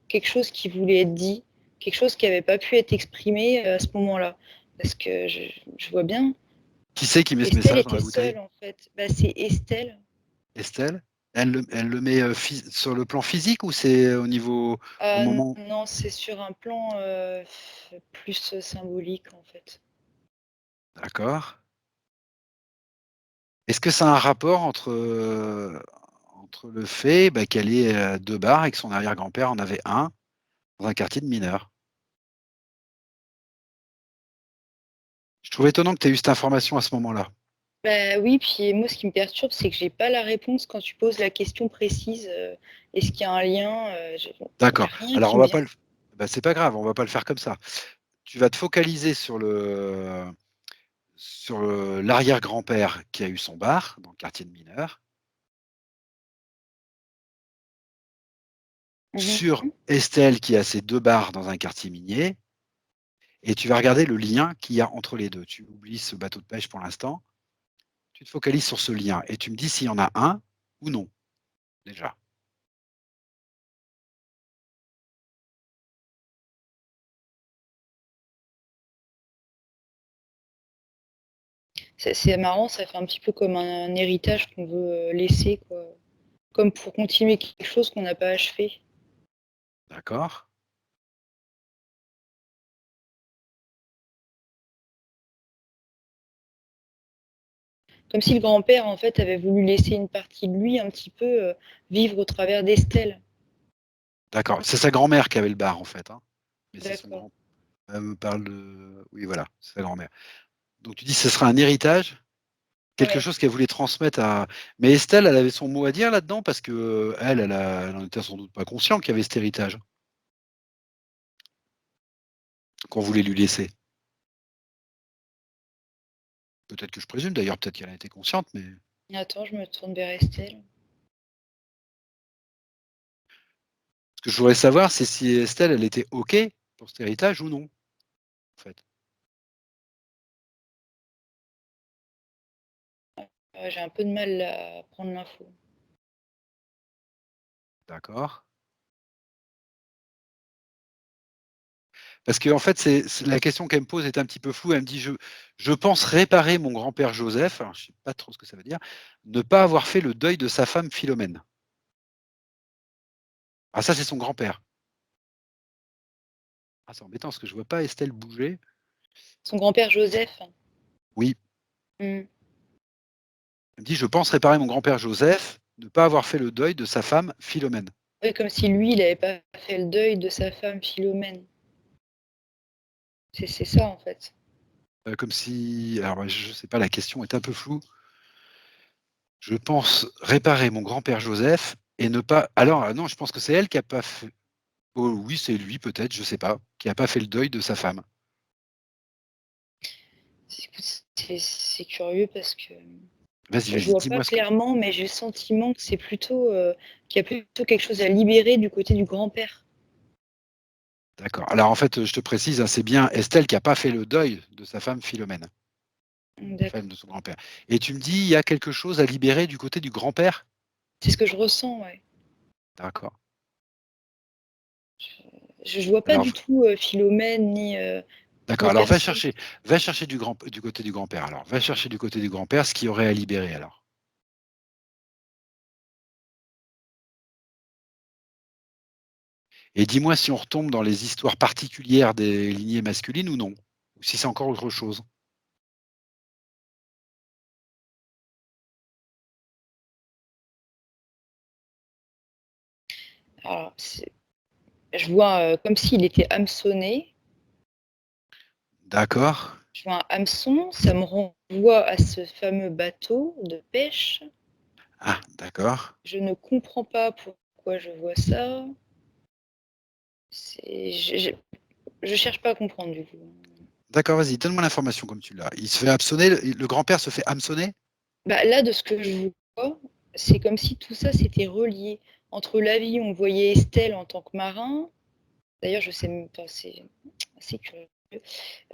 quelque chose qui voulait être dit, quelque chose qui avait pas pu être exprimé, à ce moment-là. Parce que je vois bien, Qui c'est qui met ce Estelle message dans était la bouteille? seule, en fait. Bah, c'est Estelle. Estelle? Elle le met, sur le plan physique ou c'est au niveau au moment Non, c'est sur un plan, plus, symbolique, en fait. d'accord. Est-ce que ça a un rapport entre le fait, bah, qu'elle ait, 2 bars et que son arrière-grand-père en avait un dans un quartier de mineurs? Je trouve étonnant que tu aies eu cette information à ce moment-là. Bah, oui, puis moi, ce qui me perturbe, c'est que j'ai pas la réponse quand tu poses la question précise, est-ce qu'il y a un lien? J'ai D'accord. rien Alors qui on me va vient. pas le bah, c'est pas grave, on va pas le faire comme ça. Tu vas te focaliser sur l'arrière-grand-père qui a eu son bar dans le quartier de mineurs, Mmh sur mh. Estelle qui a ses 2 bars dans un quartier minier et tu vas regarder le lien qu'il y a entre les 2. Tu oublies ce bateau de pêche pour l'instant, tu te focalises sur ce lien et tu me dis s'il y en a un ou non, déjà. C'est marrant, ça fait un petit peu comme un héritage qu'on veut, laisser, quoi. Comme pour continuer quelque chose qu'on n'a pas achevé. D'accord? Comme si le grand-père, en fait, avait voulu laisser une partie de lui un petit peu, vivre au travers d'Estelle. D'accord. C'est sa grand-mère qui avait le bar en fait, hein? Mais c'est son D'accord. grand elle me parle de oui voilà, c'est sa grand-mère. Donc tu dis ce sera un héritage? Quelque Ouais. chose qu'elle voulait transmettre à mais Estelle, elle avait son mot à dire là-dedans? Parce que, elle en était sans doute pas consciente qu'il y avait cet héritage qu'on voulait lui laisser. Peut-être que je présume d'ailleurs, peut-être qu'elle en était consciente, mais Attends, je me tourne vers Estelle. ce que je voudrais savoir, c'est si Estelle, elle était OK pour cet héritage ou non, en fait. J'ai un peu de mal à prendre l'info. D'accord. Parce qu'en fait, c'est la question qu'elle me pose est un petit peu floue. Elle me dit: «Je pense réparer mon grand-père Joseph», alors je sais pas trop ce que ça veut dire, «ne pas avoir fait le deuil de sa femme Philomène». Ah ça, c'est son grand-père. Ah, c'est embêtant parce que je vois pas Estelle bouger. Son grand-père Joseph? Oui, Mmh. elle me dit: «Je pense réparer mon grand-père Joseph, ne pas avoir fait le deuil de sa femme Philomène». Ouais, comme si lui, il avait pas fait le deuil de sa femme Philomène. C'est ça, en fait. Comme si alors je sais pas, la question est un peu floue. Je pense réparer mon grand-père Joseph et ne pas alors non, je pense que c'est elle qui a pas fait. Oh oui, c'est lui peut-être, je sais pas, qui a pas fait le deuil de sa femme. Écoute, c'est curieux parce que Vas-y, je vas-y, vois pas dis-moi ce que clairement, mais j'ai le sentiment que c'est plutôt, qu'il y a plutôt quelque chose à libérer du côté du grand-père. d'accord. Alors en fait, je te précise, hein, c'est bien Estelle qui a pas fait le deuil de sa femme Philomène, Mmh, femme d'accord. de son grand-père. Et tu me dis, il y a quelque chose à libérer du côté du grand-père? C'est ce que je ressens, ouais. D'accord. Je vois pas Alors du tout, Philomène ni, d'accord, les alors personnes. va chercher du côté du grand-père alors. Va chercher du côté du grand-père ce qu'il y aurait à libérer alors. Et dis-moi si on retombe dans les histoires particulières des lignées masculines ou non? Ou si c'est encore autre chose? Alors je vois, comme s'il était hameçonné. D'accord. Je vois un hameçon, ça me renvoie à ce fameux bateau de pêche. Ah, d'accord. Je ne comprends pas pourquoi je vois ça. C'est je cherche pas à comprendre du coup. D'accord, vas-y, donne-moi l'information comme tu l'as. Il se fait hameçonner, le grand-père se fait hameçonner? Bah, là, de ce que je vois, c'est comme si tout ça s'était relié. Entre la vie, on voyait Estelle en tant que marin. D'ailleurs, je sais même pas, c'est assez curieux.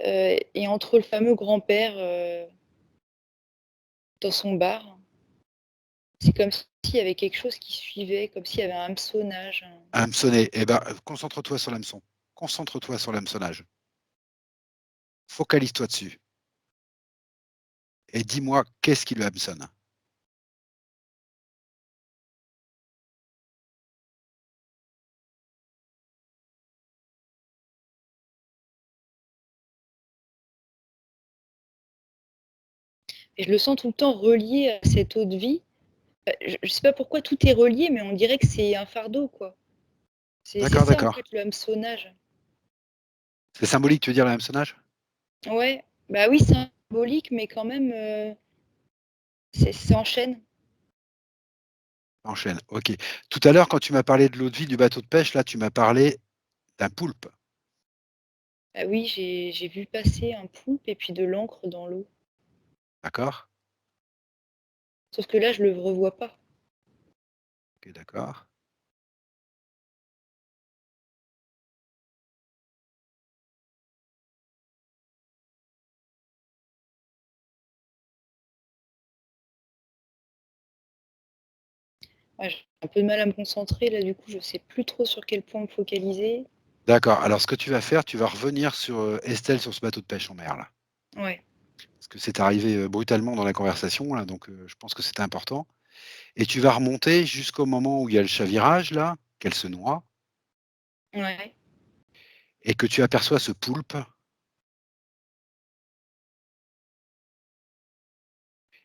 Et entre le fameux grand-père, dans son bar, c'est comme s'il y avait quelque chose qui suivait, comme s'il y avait un hameçonnage, Hameçonner, eh ben, concentre-toi sur l'hameçon. Concentre-toi sur l'hameçonnage. Focalise-toi dessus et dis-moi qu'est-ce qui le hameçonne? et je le sens tout le temps relié à cette eau de vie. Je sais pas pourquoi tout est relié, mais on dirait que c'est un fardeau, quoi. C'est D'accord, ça, en d'accord. fait, le hameçonnage. C'est symbolique, tu veux dire, le hameçonnage? Ouais, bah, oui, c'est symbolique, mais quand même, ça enchaîne. Enchaîne, OK. Tout à l'heure, quand tu m'as parlé de l'eau de vie du bateau de pêche, là, tu m'as parlé d'un poulpe, Ah oui, j'ai vu passer un poulpe et puis de l'encre dans l'eau. d'accord? Sauf que là, je le revois pas. OK, d'accord. Ouais, j'ai un peu de mal à me concentrer là, du coup, je sais plus trop sur quel point me focaliser. D'accord, alors ce que tu vas faire, tu vas revenir sur, Estelle sur ce bateau de pêche en mer, là. Ouais, Parce que c'est arrivé, brutalement dans la conversation, là, donc je pense que c'était important et tu vas remonter jusqu'au moment où il y a le chavirage, là, qu'elle se noie ouais. et que tu aperçois ce poulpe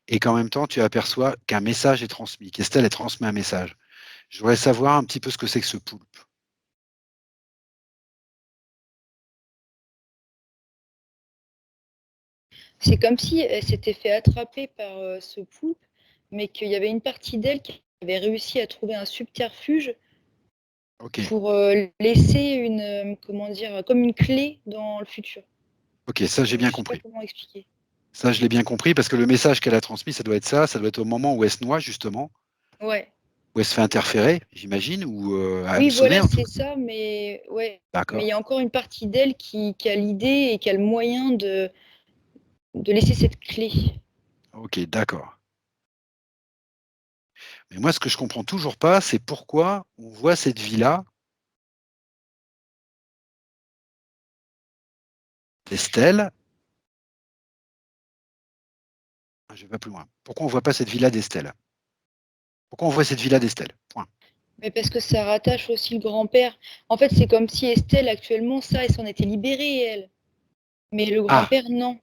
et qu'en même temps, tu aperçois qu'un message est transmis, qu'Estelle, elle transmet un message. Je voudrais savoir un petit peu ce que c'est que ce poulpe. C'est comme si elle s'était fait attraper par, ce poulpe, mais qu'il y avait une partie d'elle qui avait réussi à trouver un subterfuge OK, pour, laisser une, comment dire? Comme une clé dans le futur. OK, ça j'ai Je bien sais pas compris. comment expliquer. Ça, je l'ai bien compris parce que le message qu'elle a transmis, ça doit être au moment où elle se noie justement, Ouais. où elle se fait interférer, j'imagine, ou, Oui, hameçonner voilà, en tout c'est cas. ça, mais ouais, mais il D'accord, y a encore une partie d'elle qui a l'idée et qui a le moyen de laisser cette clé. OK, d'accord. Mais moi, ce que je comprends toujours pas, c'est pourquoi on voit cette villa d'Estelle. Ah, je vais pas plus loin. Pourquoi on voit pas cette villa d'Estelle? Pourquoi on voit cette villa d'Estelle? Point. Mais parce que ça rattache aussi le grand-père. En fait, c'est comme si Estelle, actuellement, ça, elle s'en était libérée, elle. Mais le Ah! grand-père, non.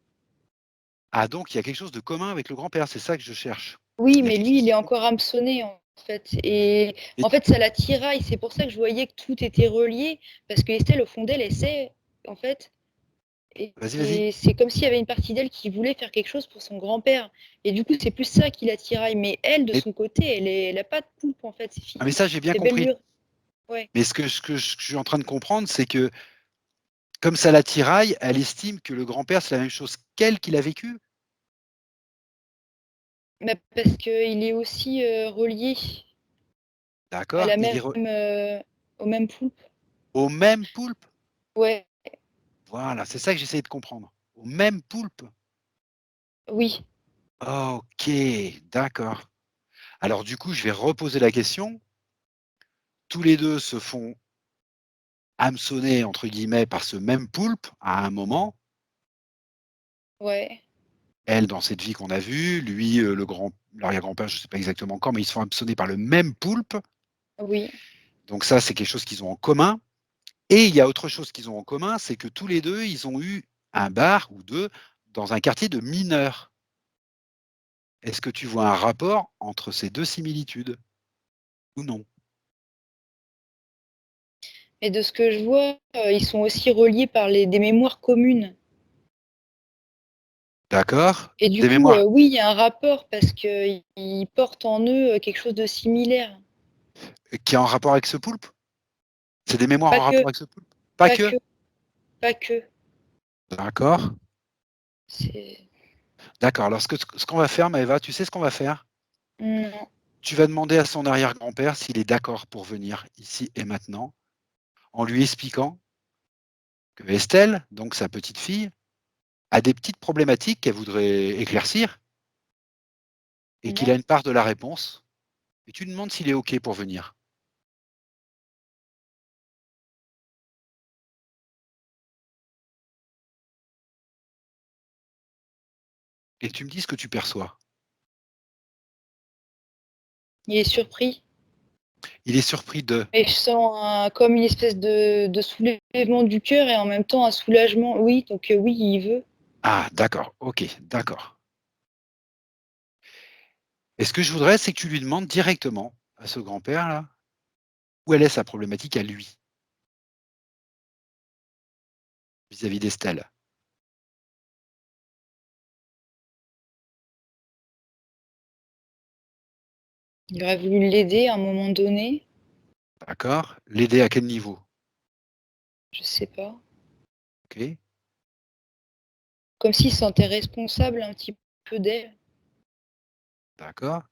Ah donc il y a quelque chose de commun avec le grand-père, c'est ça que je cherche. Oui, Il y a mais quelque lui, chose il est de encore hameçonné, en fait. Et et en fait, ça la tiraille. C'est pour ça que je voyais que tout était relié. Parce que Estelle, au fond d'elle, elle sait, en fait. Et vas-y, vas-y. et c'est comme s'il y avait une partie d'elle qui voulait faire quelque chose pour son grand-père. Et du coup, c'est plus ça qui la tiraille. Mais elle, de Mais son côté, elle a pas de poupe, en fait, c'est ah mais fini. ça j'ai bien C'est belle compris. lurette. Ouais. Mais ce que je suis en train de comprendre, c'est que comme ça la tiraille, elle estime que le grand-père, c'est la même chose qu'elle qu'il a vécu? Bah, parce qu'il est aussi, relié à D'accord, la il est même, re au même poulpe. au même poulpe? Ouais, Voilà, c'est ça que j'essayais de comprendre. Au même poulpe? oui, OK, d'accord. Alors du coup, je vais reposer la question. Tous les 2 se font «hameçonner» entre guillemets par ce même poulpe à un moment. ouais, Elle dans cette vie qu'on a vue, lui, l'arrière-grand-père, je ne sais pas exactement quand, mais ils se font hameçonner par le même poulpe. oui, Donc ça, c'est quelque chose qu'ils ont en commun. Et il y a autre chose qu'ils ont en commun, c'est que tous les 2, ils ont eu un bar ou 2 dans un quartier de mineurs. Est-ce que tu vois un rapport entre ces 2 similitudes ou non? et de ce que je vois, ils sont aussi reliés par des mémoires communes D'accord. et du Des coup, mémoires oui, il y a un rapport parce qu'ils portent en eux, quelque chose de similaire. qui est en rapport avec ce poulpe? C'est des mémoires Pas en rapport que, avec ce poulpe? Pas pas que? que, pas que. D'accord, C'est d'accord. Alors ce qu'on va faire Maëva, tu sais ce qu'on va faire? non, Tu vas demander à son arrière-grand-père s'il est d'accord pour venir ici et maintenant, en lui expliquant que Estelle, donc sa petite fille, a des petites problématiques qu'elle voudrait éclaircir et qu'il ouais. a une part de la réponse et tu lui demandes s'il est OK pour venir et tu me dis ce que tu perçois. Il est surpris Il est surpris de: et je sens comme une espèce de soulèvement du cœur et en même temps un soulagement. Oui, donc oui, il veut. «Ah d'accord, OK, d'accord». Et ce que je voudrais, c'est que tu lui demandes directement à ce grand-père-là, où elle est sa problématique à lui, vis-à-vis d'Estelle. Il aurait voulu l'aider à un moment donné, D'accord? L'aider à quel niveau? je sais pas. OK, Comme s'il se sentait responsable un petit peu d'elle. d'accord.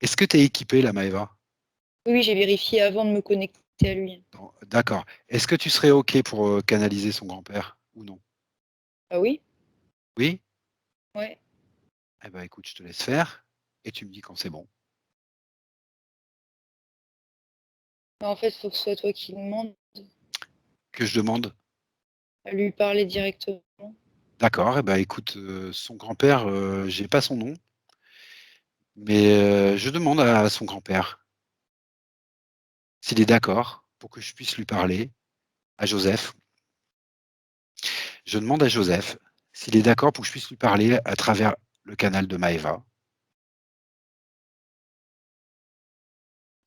Est-ce que tu es équipé là, Maëva? Oui, j'ai vérifié avant de me connecter à lui. D'accord. Est-ce que tu serais OK pour, canaliser son grand-père ou non? Ah oui? Oui? Ouais. Eh ben, écoute, je te laisse faire et tu me dis quand c'est bon. Bah, en fait, il faut que ce soit toi qui demande Que je demande? à lui parler directement. D'accord, eh ben, écoute, son grand-père, j'ai pas son nom, mais je demande à son grand-père s'il est d'accord pour que je puisse lui parler, à Joseph. Je demande à Joseph s'il est d'accord pour que je puisse lui parler à travers le canal de Maëva.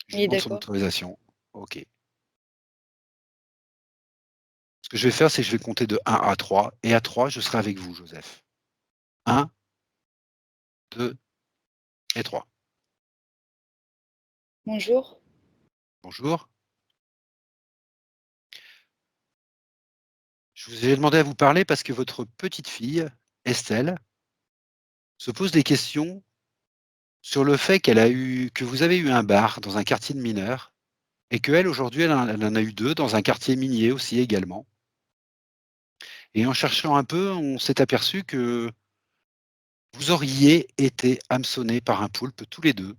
Je Il est demande son d'accord. autorisation. OK. Ce que je vais faire, c'est que je vais compter de 1 à 3 et à 3, je serai avec vous, Joseph. 1, 2 et 3. Bonjour. Bonjour. Je vous ai demandé à vous parler parce que votre petite fille, Estelle, se pose des questions sur le fait que vous avez eu un bar dans un quartier de mineurs et qu'elle, aujourd'hui, elle en a eu 2 dans un quartier minier aussi également. Et en cherchant un peu, on s'est aperçu que vous auriez été hameçonnés par un poulpe tous les 2.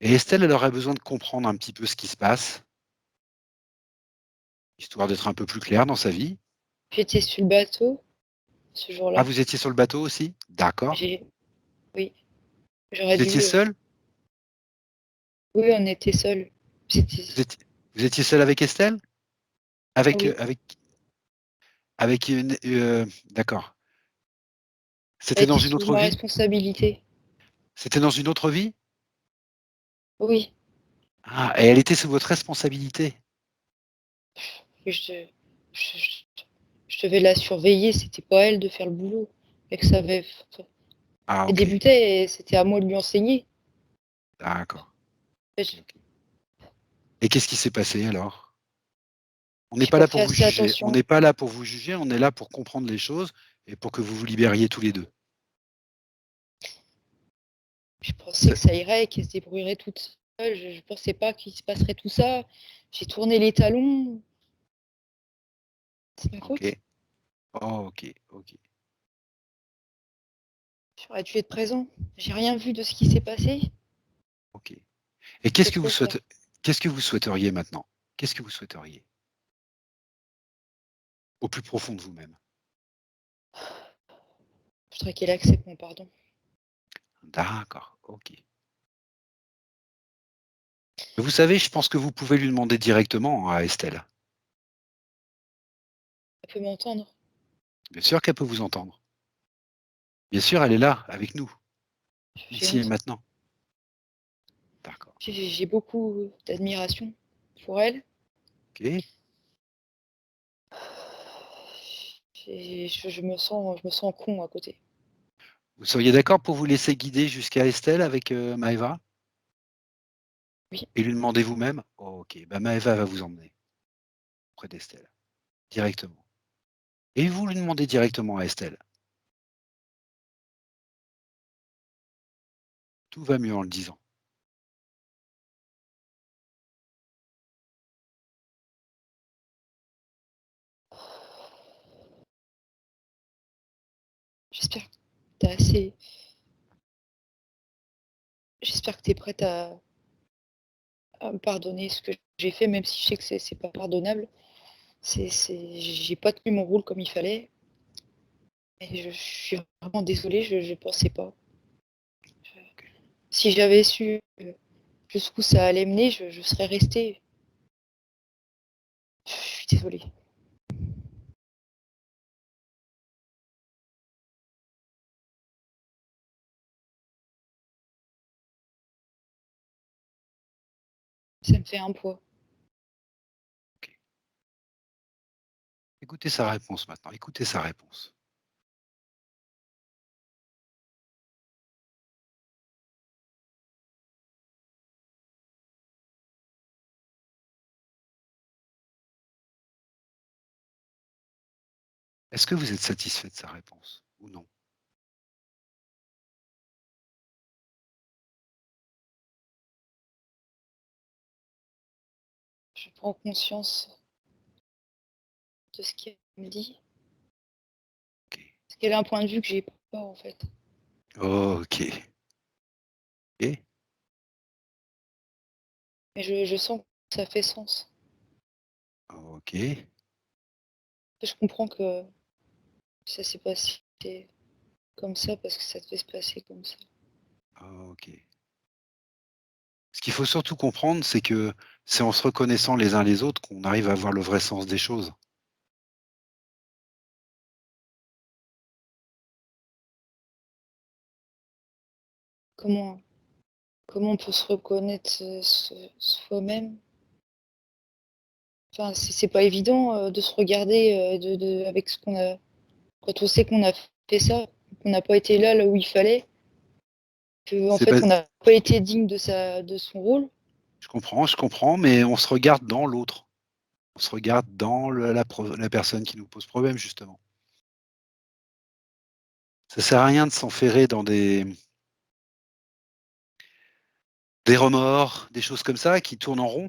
Et Estelle, elle aurait besoin de comprendre un petit peu ce qui se passe, histoire d'être un peu plus claire dans sa vie. J'étais sur le bateau ce Ah, jour-là. vous étiez sur le bateau aussi? D'accord. J'ai Oui, j'aurais Vous étiez dû, seul? oui, on était seuls. C'était Vous étiez vous étiez seul avec Estelle? Avec, Oui, avec une, d'accord. elle C'était dans était une sous autre ma vie? responsabilité. C'était dans une autre vie? Oui, Ah, et elle était sous votre responsabilité? je je je devais la surveiller, c'était pas à elle de faire le boulot. Elle savait Ah elle OK, débutait et c'était à moi de lui enseigner. d'accord. Et je OK. Et qu'est-ce qui s'est passé alors? On n'est J'ai pas pas là fait pour vous assez juger. On attention. n'est pas là pour vous juger, on est là pour comprendre les choses et pour que vous vous libériez tous les 2. Je pensais C'est que ça irait, qu'elle se débrouillerait toute seule. Je pensais pas qu'il se passerait tout ça. J'ai tourné les talons. C'est ma faute. OK. Oh, OK, OK, J'aurais dû être présent. J'ai rien vu de ce qui s'est passé. OK. Et C'est trop tard. qu'est-ce que vous souhaiteriez maintenant? Qu'est-ce que vous souhaiteriez? Au plus profond de vous-même? Je voudrais qu'elle accepte mon pardon. D'accord, OK. Vous savez, je pense que vous pouvez lui demander directement à Estelle. Elle peut m'entendre. Bien sûr qu'elle peut vous entendre. Bien sûr, elle est là, avec nous, J'ai ici et honte. maintenant. D'accord. J'ai beaucoup d'admiration pour elle. OK. Je me sens con à côté. Vous seriez d'accord pour vous laisser guider jusqu'à Estelle avec, Maëva? Oui, Et lui demander vous-même? OK, bah, Maëva va vous emmener auprès d'Estelle, directement. Et vous lui demandez directement à Estelle. Tout va mieux en le disant. j'espère que tu assez. J'espère que tu es prête à me pardonner ce que j'ai fait, même si je sais que c'est pas pardonnable. J'ai pas tenu mon rôle comme il fallait. Et je suis vraiment désolée, je pensais pas. OK. Si j'avais su jusqu'où ça allait mener, je serais restée. Je suis désolée. Ça me fait un poids. OK. Écoutez sa réponse maintenant, écoutez sa réponse. Est-ce que vous êtes satisfait de sa réponse ou non? Je prends conscience de ce qu'elle me dit. OK. Parce qu'elle a un point de vue que j'ai pas, en fait. OK. Et Mais je sens que ça fait sens. OK. Je comprends que ça s'est passé comme ça parce que ça devait se passer comme ça. OK. Ce qu'il faut surtout comprendre, c'est que c'est en se reconnaissant les uns les autres qu'on arrive à voir le vrai sens des choses. Comment comment on peut se reconnaître, soi-même? Enfin, c'est pas évident, de se regarder, de avec ce qu'on a quand on sait qu'on a fait ça, qu'on n'a pas été là où il fallait, qu'en C'est fait pas on n'a pas été digne de son rôle. je comprends, mais on se regarde dans l'autre. On se regarde dans la personne qui nous pose problème, justement. Ça sert à rien de s'enferrer dans des remords, des choses comme ça qui tournent en rond.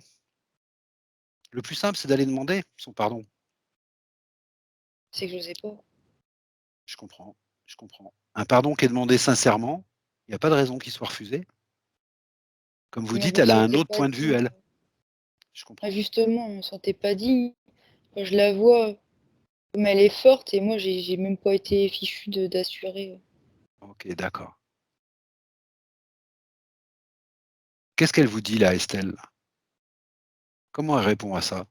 Le plus simple, c'est d'aller demander son pardon. C'est que j'osais pas. Je comprends, je comprends. Un pardon qui est demandé sincèrement, il y a pas de raison qu'il soit refusé. Comme vous Moi je dites, me elle a un sentais autre pas point de vue, digne. elle. Je Ah comprends. justement, je me sentais pas digne. Quand je la vois comme elle est forte et moi j'ai même pas été fichue de d'assurer. OK, d'accord. Qu'est-ce qu'elle vous dit là, Estelle? Comment elle répond à ça?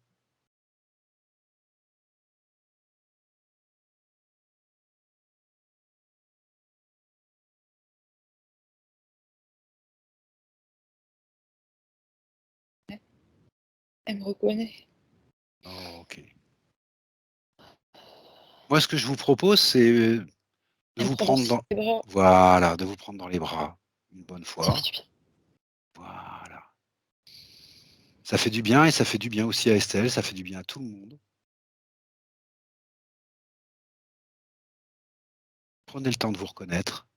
Elle me reconnaît. Oh, OK. Moi, ce que je vous propose, c'est, de Elle me vous prend dans prendre ses dans bras. voilà, de vous prendre dans les bras, une bonne Ça fait fois. du bien. Voilà. Ça fait du bien et ça fait du bien aussi à Estelle, ça fait du bien à tout le monde. Prenez le temps de vous reconnaître.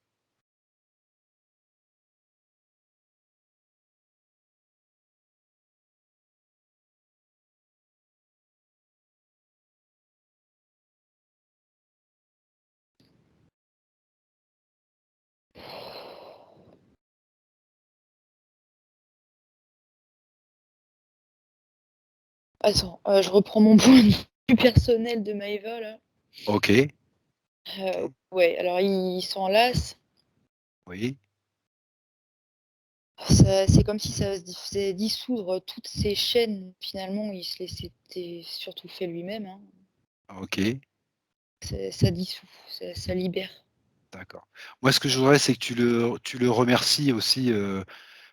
Attends, je reprends mon point de vue personnel de Maëva là. OK, OK, Ouais, alors il s'en lasse. oui, C'est comme si ça faisait dissoudre toutes ces chaînes. Finalement, il se les s'était surtout fait lui-même, hein. OK, Ça dissout, ça libère. d'accord. Moi, ce que je voudrais, c'est que tu le remercies aussi,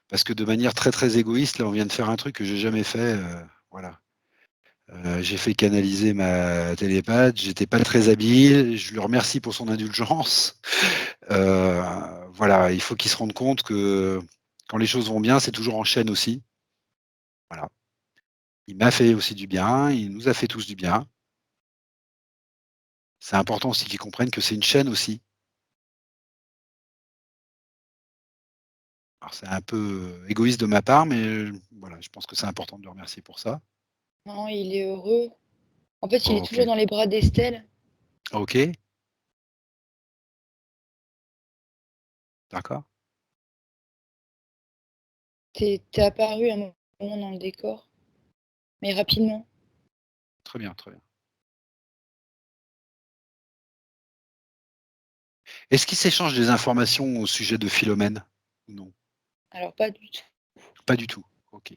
parce que de manière très, très égoïste, là, on vient de faire un truc que j'ai jamais fait, voilà. J'ai fait canaliser ma télépathe, j'étais pas très habile, je le remercie pour son indulgence. Heu, voilà, il faut qu'il se rende compte que quand les choses vont bien, c'est toujours en chaîne aussi. Voilà. Il m'a fait aussi du bien, il nous a fait tous du bien. C'est important aussi qu'il comprenne que c'est une chaîne aussi. Alors c'est un peu, égoïste de ma part, mais voilà, je pense que c'est important de le remercier pour ça. Non, il est heureux. En fait, il est toujours OK. dans les bras d'Estelle. OK, d'accord. Tu es apparu à un moment dans le décor, mais rapidement. Très bien, très bien. Est-ce qu'ils s'échangent des informations au sujet de Philomène ou non? Alors pas du tout. Pas du tout. OK.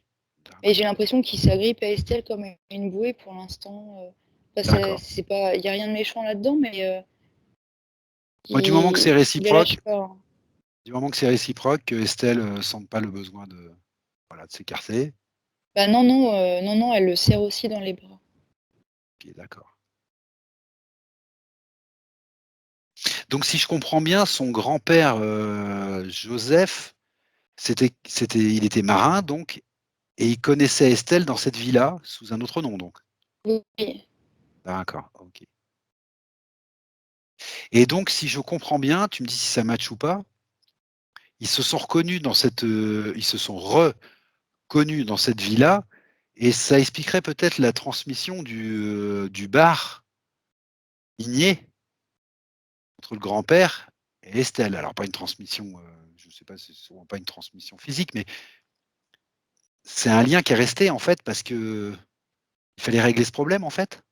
Et j'ai D'accord. l'impression qu'il s'agrippe à Estelle comme à une bouée pour l'instant, bah, D'accord. c'est pas il y a rien de méchant là-dedans, mais Moi, du moment que c'est il la lâche réciproque pas, hein. que Estelle, sente pas le besoin de, voilà, de s'écarter. Bah, non, non, non, non, elle le serre aussi dans les bras. OK, d'accord. Donc si je comprends bien, son grand-père, Joseph, il était marin donc et il connaissait Estelle dans cette vie-là, sous un autre nom donc? Oui, D'accord, OK. Et donc si je comprends bien, tu me dis si ça matche ou pas, ils se sont reconnus dans cette, ils se sont reconnus dans cette vie-là et ça expliquerait peut-être la transmission du bar Igné entre le grand-père et Estelle. Alors pas une transmission, je ne sais pas, c'est sûrement pas une transmission physique, mais c'est un lien qui est resté en fait parce qu'il fallait régler ce problème en fait?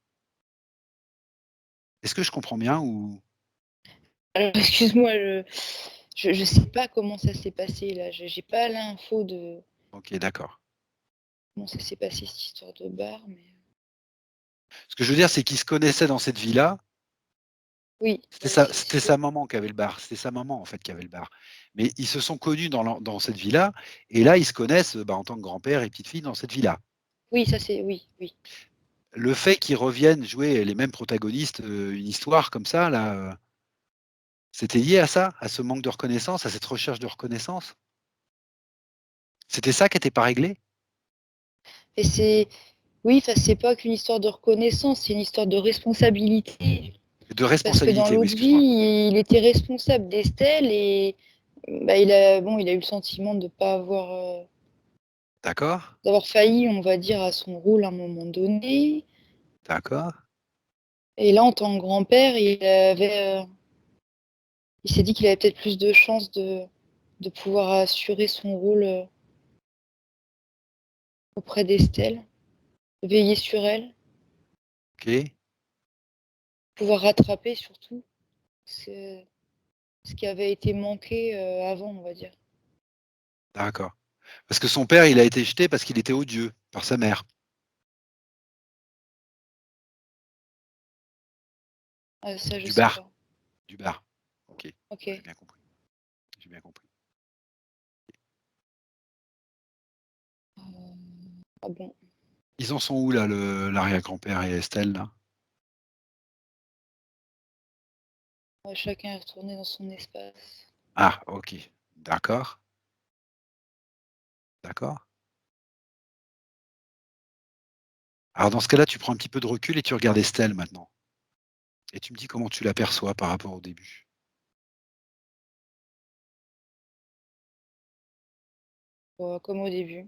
Est-ce que je comprends bien ou? alors excuse-moi, je sais pas comment ça s'est passé là, j'ai pas l'info de OK, d'accord. comment ça s'est passé cette histoire de bar, mais Ce que je veux dire, c'est qu'ils se connaissaient dans cette vie-là. oui, C'était oui, sa c'est c'était sa maman qui avait le bar. C'était sa maman en fait qui avait le bar. Mais ils se sont connus dans cette vie-là et là, ils se connaissent, bah, en tant que grand-père et petite-fille dans cette vie-là. oui, ça c'est oui, oui. Le fait qu'ils reviennent jouer les mêmes protagonistes, une histoire comme ça là, c'était lié à ça? À ce manque de reconnaissance, à cette recherche de reconnaissance? C'était ça qui était pas réglé? Et c'est oui, enfin, c'est pas qu'une histoire de reconnaissance, c'est une histoire de responsabilité. De Parce que dans responsabilité, oui, l'autre excuse-moi. vie, il était responsable d'Estelle et bah, il a eu le sentiment de pas avoir, D'accord, d'avoir failli, on va dire, à son rôle à un moment donné. d'accord, Et là, en tant que grand-père, il s'est dit qu'il avait peut-être plus de chances de pouvoir assurer son rôle, auprès d'Estelle, veiller sur elle, OK, pouvoir rattraper surtout ce ce qui avait été manqué, avant, on va dire. d'accord. Parce que son père, il a été jeté parce qu'il était odieux par sa mère. Ça, je Du sais bar, pas. du bar. OK, j'ai OK. bien compris, j'ai bien compris. Ah bon. Ils en sont où là, l'arrière-grand-père et Estelle là? Ouais, chacun est retourné dans son espace. Ah OK, d'accord, d'accord. Alors dans ce cas-là, tu prends un petit peu de recul et tu regardes Estelle maintenant et tu me dis comment tu l'aperçois par rapport au début? Comme au début.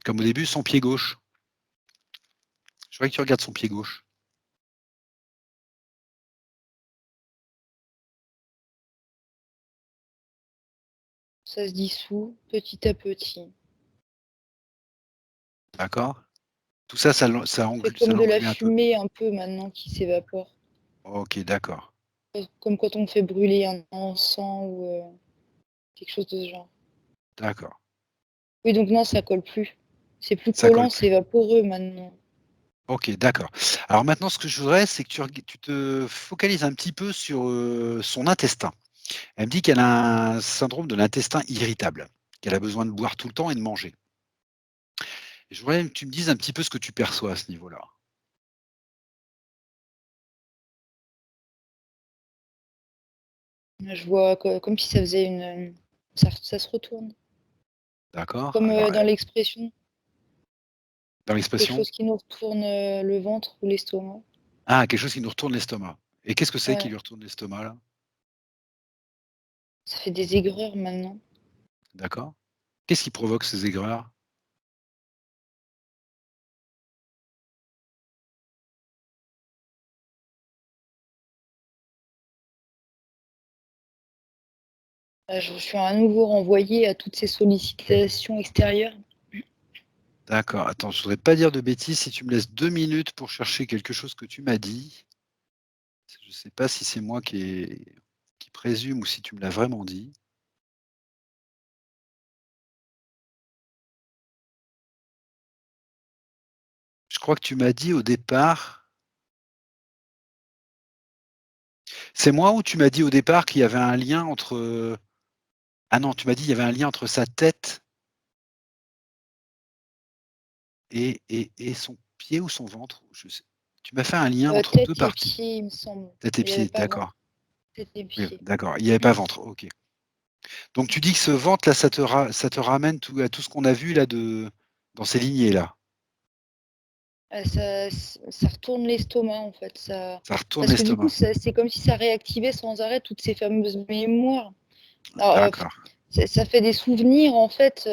Comme au début, son pied gauche. Je voudrais que tu regardes son pied gauche. Ça se dissout petit à petit. D'accord? Tout ça, C'est ça comme de la l'englume un peu. fumée un peu maintenant qui s'évapore. OK, d'accord, Comme quand on fait brûler un encens ou quelque chose de ce genre. d'accord. Oui, donc non, ça colle plus. C'est plus Ça colle collant, plus. c'est vaporeux maintenant. OK, d'accord. Alors maintenant, ce que je voudrais, c'est que tu te focalises un petit peu sur, son intestin. Elle me dit qu'elle a un syndrome de l'intestin irritable, qu'elle a besoin de boire tout le temps et de manger. Et je voudrais que tu me dises un petit peu ce que tu perçois à ce niveau-là. Je vois comme si ça faisait ça se retourne. D'accord? Comme, Alors, dans l'expression, dans quelque l'expression? chose qui nous retourne, le ventre ou l'estomac. Ah, quelque chose qui nous retourne l'estomac. Et qu'est-ce que c'est qui Ouais, lui retourne l'estomac là? ça fait des aigreurs maintenant. D'accord. Qu'est-ce qui provoque ces aigreurs? Je suis à nouveau renvoyée à toutes ces sollicitations extérieures. D'accord, attends, je voudrais pas dire de bêtises, si tu me laisses 2 minutes pour chercher quelque chose que tu m'as dit. Je ne sais pas si c'est moi qui présume ou si tu me l'as vraiment dit. Je crois que tu m'as dit au départ c'est moi ou tu m'as dit au départ qu'il y avait un lien entre, ah non, tu m'as dit il y avait un lien entre sa tête et son pied ou son ventre? Je sais tu m'as fait un lien entre 2 Tête et parties. pieds, il me semble. Tête et Il y avait pied, pas ventre, d'accord. tête et Oui, pieds. d'accord, il n'y avait pas ventre, OK. Donc tu dis que ce ventre là, ça te ramène à tout ce qu'on a vu là dans ces lignées là? Ça retourne l'estomac, en fait, ça Ça retourne parce que du coup, l'estomac. c'est comme si ça réactivait sans arrêt toutes ces fameuses mémoires. Alors, D'accord, ça fait des souvenirs, en fait,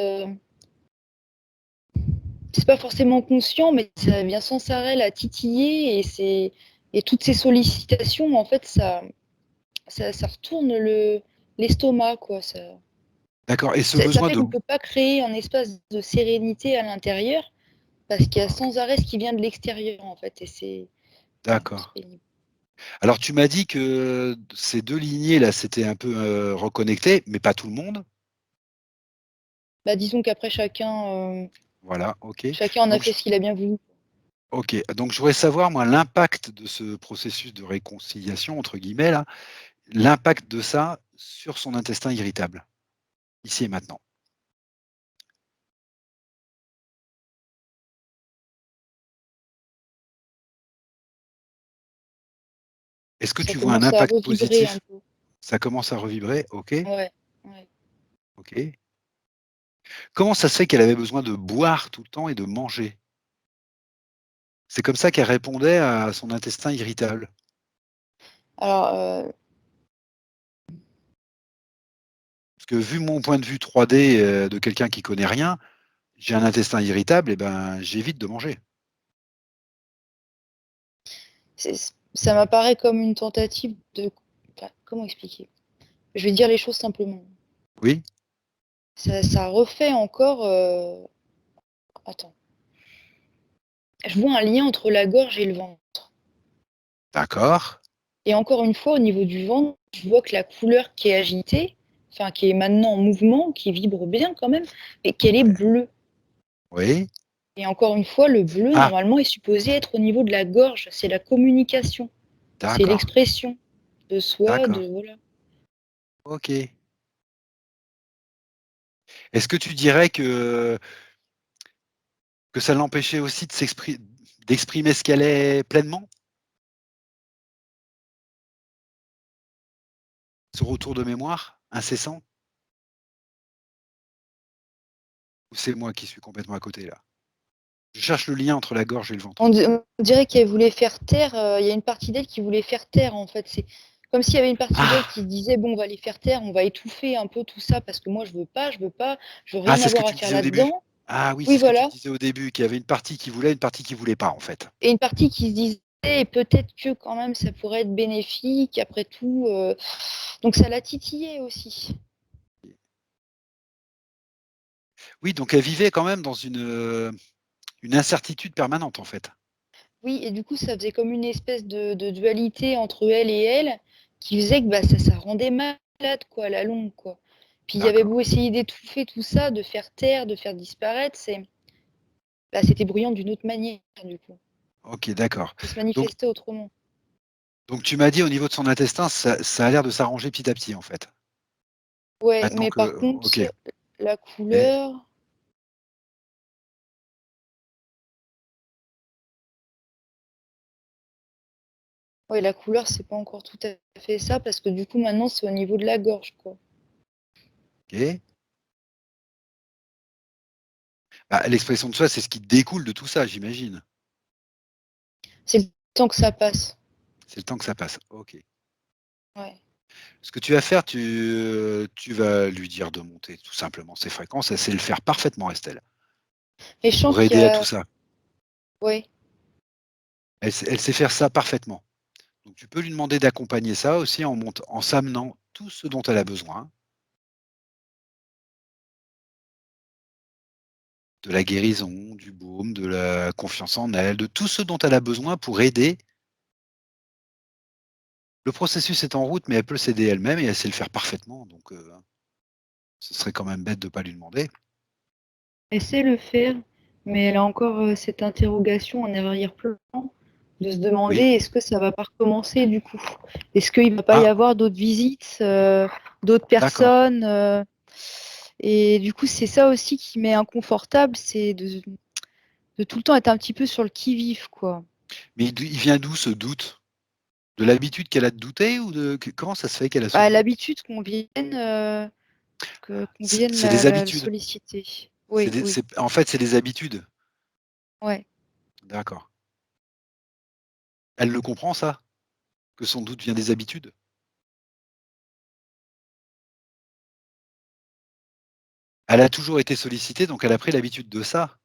c'est pas forcément conscient, mais ça vient sans arrêt la titiller et toutes ces sollicitations, en fait, ça retourne l'estomac, quoi, d'accord et ce ça besoin fait de qu'on peut pas créer un espace de sérénité à l'intérieur parce qu'il y a OK, sans arrêt ce qui vient de l'extérieur, en fait et c'est d'accord. pénible. Alors tu m'as dit que ces 2 lignées là, c'était un peu, reconnecté, mais pas tout le monde? Bah, disons qu'après Voilà, OK. chacun en a Donc fait j ce qu'il a bien voulu. OK, donc je voudrais savoir moi l'impact de ce processus de «réconciliation» entre guillemets là, l'impact de ça sur son intestin irritable, ici et maintenant. Est-ce que Ça tu vois un commence à impact revibrer un positif? peu. Ça commence à revibrer, OK, Ouais, ouais. OK. Comment ça se fait qu'elle avait besoin de boire tout le temps et de manger? C'est comme ça qu'elle répondait à son intestin irritable? Alors, Parce que vu mon point de vue 3D, de quelqu'un qui connaît rien, j'ai un intestin irritable et ben, j'évite de manger. ça m'apparaît comme une tentative de enfin, comment expliquer? Je vais dire les choses simplement. Oui, Ça refait encore, attends, je vois un lien entre la gorge et le ventre d'accord, et encore une fois au niveau du ventre, je vois que la couleur qui est agitée, enfin qui est maintenant en mouvement, qui vibre bien quand même, mais qu'elle est ouais, bleue oui. et encore une fois, le bleu Ah, normalement est supposé être au niveau de la gorge, c'est la communication, c'est d'accord, l'expression de soi, d'accord, de voilà. OK. Est-ce que tu dirais que ça l'empêchait aussi d'exprimer ce qu'elle est pleinement? Ce retour de mémoire incessant? Ou c'est moi qui suis complètement à côté là? Je cherche le lien entre la gorge et le ventre. On dirait qu'elle voulait faire taire, il y a une partie d'elle qui voulait faire taire, en fait. C'est comme s'il y avait une partie d'elle qui disait: «Bon, on va les faire taire, on va étouffer un peu tout ça parce que moi je veux pas, je veux Ah, rien c'est ce que avoir à tu me faire disais au début? là-dedans». Ah oui, Oui, c'est ce que tu me voilà, disais au début, qu'il y avait une partie qui voulait, une partie qui voulait pas, en fait. et une partie qui se disait: «Peut-être que quand même ça pourrait être bénéfique après tout», donc ça la titillait aussi. Oui, donc elle vivait quand même dans une incertitude permanente, en fait. Oui, et du coup, ça faisait comme une espèce de dualité entre elle qui faisait que, bah, ça rendait malade, quoi, à la longue, quoi. Puis il y avait D'accord. beau essayer d'étouffer tout ça, de faire taire, de faire disparaître, c'était bruyant d'une autre manière, du coup. OK, d'accord. Ça se Donc manifestait autrement. donc tu m'as dit au niveau de son intestin, ça a l'air de s'arranger petit à petit, en fait? Ouais, Maintenant mais par que OK. contre, la Et couleur ouais, la couleur, c'est pas encore tout à fait ça parce que du coup, maintenant, c'est au niveau de la gorge, quoi. OK. Bah, l'expression de soi, c'est ce qui découle de tout ça, j'imagine? C'est le temps que ça passe. C'est le temps que ça passe. OK. Ouais. Ce que tu vas faire, tu vas lui dire de monter tout simplement ses fréquences. Elle sait le faire parfaitement, Estelle, Et je pour sens qu'il y aider à tout a ça. ouais. Elle sait faire ça parfaitement. Donc tu peux lui demander d'accompagner ça aussi en s'amenant tout ce dont elle a besoin, de la guérison, du baume, de la confiance en elle, de tout ce dont elle a besoin pour aider. Le processus est en route, mais elle peut s'aider elle-même et elle sait le faire parfaitement, donc ce serait quand même bête de ne pas lui demander. Elle sait le faire, mais elle a encore, cette interrogation en arrière-plan de se demander: Oui. «Est-ce que ça va pas recommencer du coup? Est-ce qu'il va pas y Ah, avoir d'autres visites, d'autres d'accord. personnes?» Et du coup, c'est ça aussi qui m'est inconfortable, c'est de tout le temps être un petit peu sur le qui-vive, quoi. Mais il vient d'où ce doute? De l'habitude qu'elle a de douter ou comment ça se fait qu'elle a ce À doute? l'habitude qu'on C'est vienne c'est des la habitudes. solliciter. C'est Oui, des oui, c'est en fait, c'est des habitudes. ouais. D'accord. Elle le comprend ça? Que son doute vient des habitudes? Elle a toujours été sollicitée, donc elle a pris l'habitude de ça?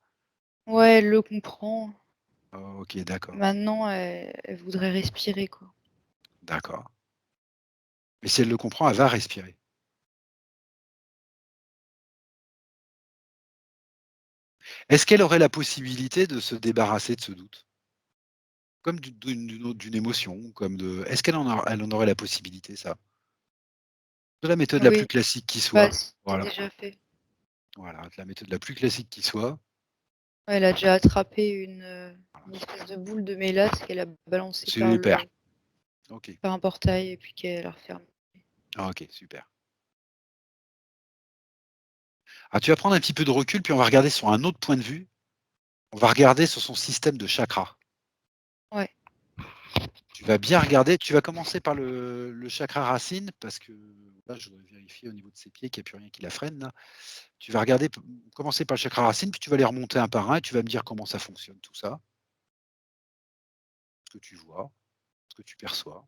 Ouais, elle le comprend. Oh, OK, d'accord, Maintenant, elle voudrait respirer, quoi. d'accord. Mais si elle le comprend, elle va respirer. Est-ce qu'elle aurait la possibilité de se débarrasser de ce doute? Comme d'une émotion, comme de est-ce elle en aurait la possibilité ça? De la méthode la plus Oui, classique qui bah, soit. c'est Voilà, déjà fait. voilà, de la méthode la plus classique qui soit. Ouais, elle a déjà attrapé Voilà, une espèce de boule de mélasse qu'elle a balancée super. OK. par un portail et puis qu'elle a refermé. Ah OK, super. Ah, tu vas prendre un petit peu de recul, puis on va regarder sur un autre point de vue. On va regarder sur son système de chakras. Ouais. Tu vas bien regarder, tu vas commencer par le chakra racine parce que là, je voudrais vérifier au niveau de ses pieds qu'il n'y a plus rien qui la freine là. Tu vas regarder, commencer par le chakra racine, puis tu vas les remonter un par un et tu vas me dire comment ça fonctionne tout ça, ce que tu vois, ce que tu perçois.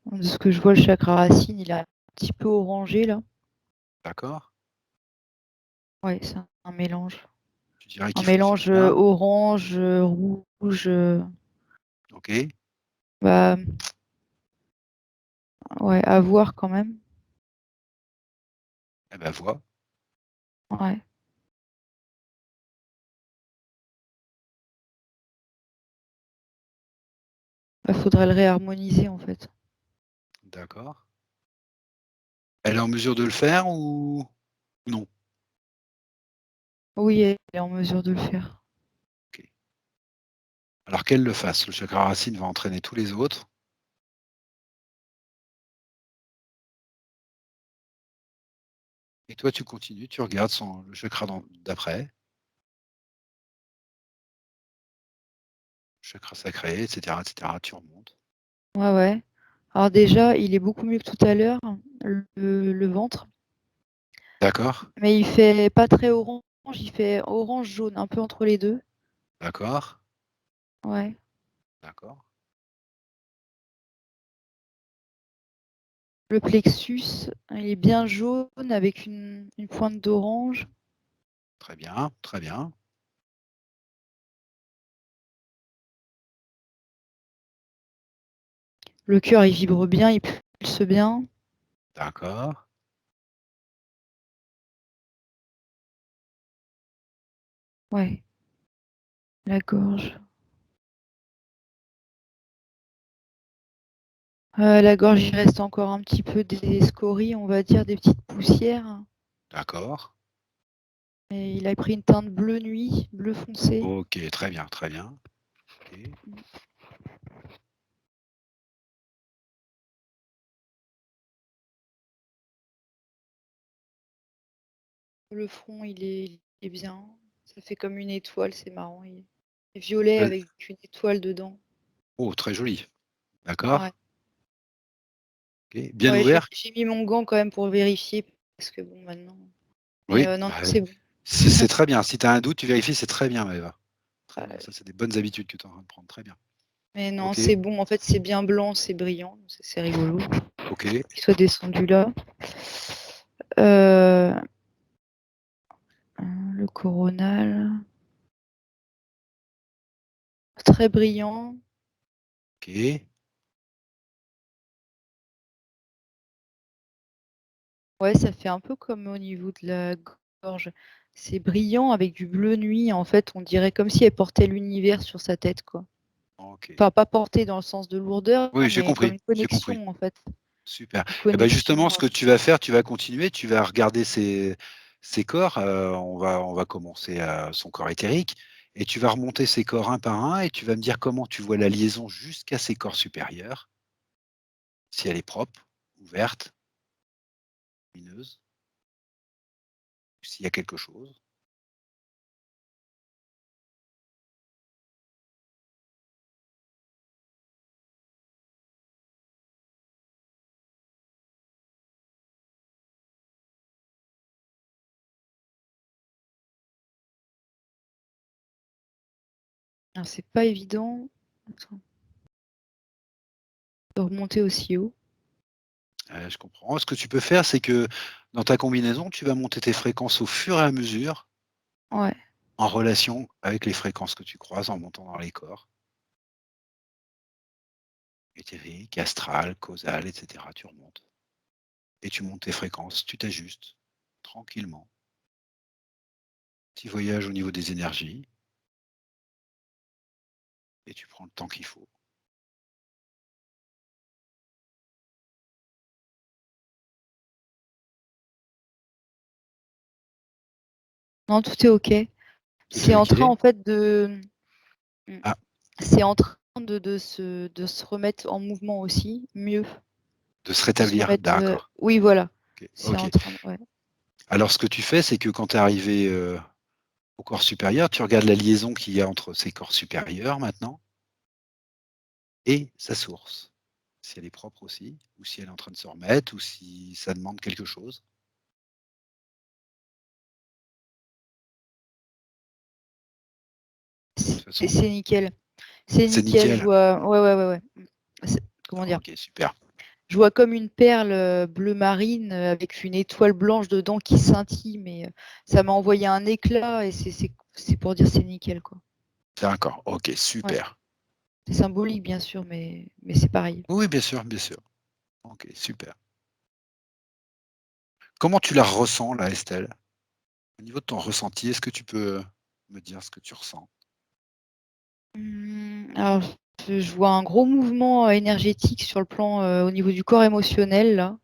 De ce que je vois, le chakra racine, il est un petit peu orangé, là. D'accord? Ouais, c'est un mélange. Tu dirais Un qu'il fonctionne mélange, bien. orange, rouge, OK. bah, ouais, à voir quand même. Eh ben, vois. Ouais. Bah, faudrait le réharmoniser, en fait. D'accord. Elle est en mesure de le faire ou non? Oui, elle est en mesure de le faire. OK. Alors qu'elle le fasse. Le chakra racine va entraîner tous les autres et toi tu continues, tu regardes le chakra d'après, chakra sacré, et cetera, tu remontes. Ouais, ouais. Alors déjà, il est beaucoup mieux que tout à l'heure, le ventre, D'accord? mais il fait pas très orange, il fait orange-jaune, un peu entre les 2. D'accord, Ouais. d'accord, Le plexus, il est bien jaune avec une pointe d'orange. très bien, très bien. Le cœur, il vibre bien, il pulse bien. D'accord, Ouais, la gorge. La gorge, il reste encore un petit peu des scories, on va dire, des petites poussières. d'accord. Et il a pris une teinte bleu nuit, bleu foncé. OK, très bien, très bien. OK. Le front, il est bien. Ça fait comme une étoile, c'est marrant. Il est violet Heu, avec une étoile dedans. oh, très joli. Ouais. D'accord. OK. Bien Ouais, ouvert? j'ai mis mon gant quand même pour vérifier parce que bon, maintenant mais Oui, non, non, bah, c'est bon. c'est très bien. Si tu as un doute, tu vérifies, c'est très bien, Maëva. Très bien, ça, Ouais, c'est des bonnes habitudes que tu es en train de prendre. Très bien. mais non, OK, c'est bon. En fait, c'est bien blanc, c'est brillant, donc c'est rigolo OK. qu'il soit descendu là. Heu, le coronal, très brillant. OK. Ouais, ça fait un peu comme au niveau de la gorge. C'est brillant avec du bleu nuit, en fait, on dirait comme si elle portait l'univers sur sa tête, quoi. OK. Enfin, pas porter dans le sens de lourdeur, Oui, j'ai mais comme compris, une j'ai compris. connexion, en fait. Super. Une Et ben justement, connexion, ce que tu vas faire, tu vas continuer, tu vas regarder ces corps, on va commencer à son corps éthérique et tu vas remonter ces corps un par un et tu vas me dire comment tu vois la liaison jusqu'à ces corps supérieurs, si elle est propre, ouverte, lumineuse, s'il y a quelque chose. alors c'est pas évident. Attends, de remonter aussi haut. Je comprends. Ce que tu peux faire, c'est que dans ta combinaison, tu vas monter tes fréquences au fur et à mesure, Ouais. en relation avec les fréquences que tu croises en montant dans les corps, éthérique, astral, causal, et cetera. Tu remontes et tu montes tes fréquences, tu t'ajustes tranquillement. Petit voyage au niveau des énergies et tu prends le temps qu'il faut. Non, tout est OK. Tout est C'est en train, OK? en fait, de mmh, Ah, c'est en train de se remettre en mouvement aussi, mieux. de se De se rétablir, remettre, d'accord. oui, voilà. OK, C'est en OK. train de ouais. Alors ce que tu fais, c'est que quand tu es arrivé, au corps supérieur, tu regardes la liaison qu'il y a entre ces corps supérieurs maintenant et sa source. Si elle est propre aussi, ou si elle est en train de se remettre, ou si ça demande quelque chose. De toute C'est façon, c'est nickel. C'est c'est nickel, je nickel. vois ouais, ouais, ouais, ouais. C'est comment dire? OK, super. Je vois comme une perle, bleu marine, avec une étoile blanche dedans qui scintille, mais ça m'a envoyé un éclat et c'est pour dire c'est nickel, quoi. D'accord, OK, Ouais. super. C'est symbolique, bien sûr, mais c'est pareil. Oui, bien sûr, bien sûr. OK, super. Comment tu la ressens là, Estelle? Au niveau de ton ressenti, est-ce que tu peux me dire ce que tu ressens? Alors je vois un gros mouvement, énergétique sur le plan, au niveau du corps émotionnel, là.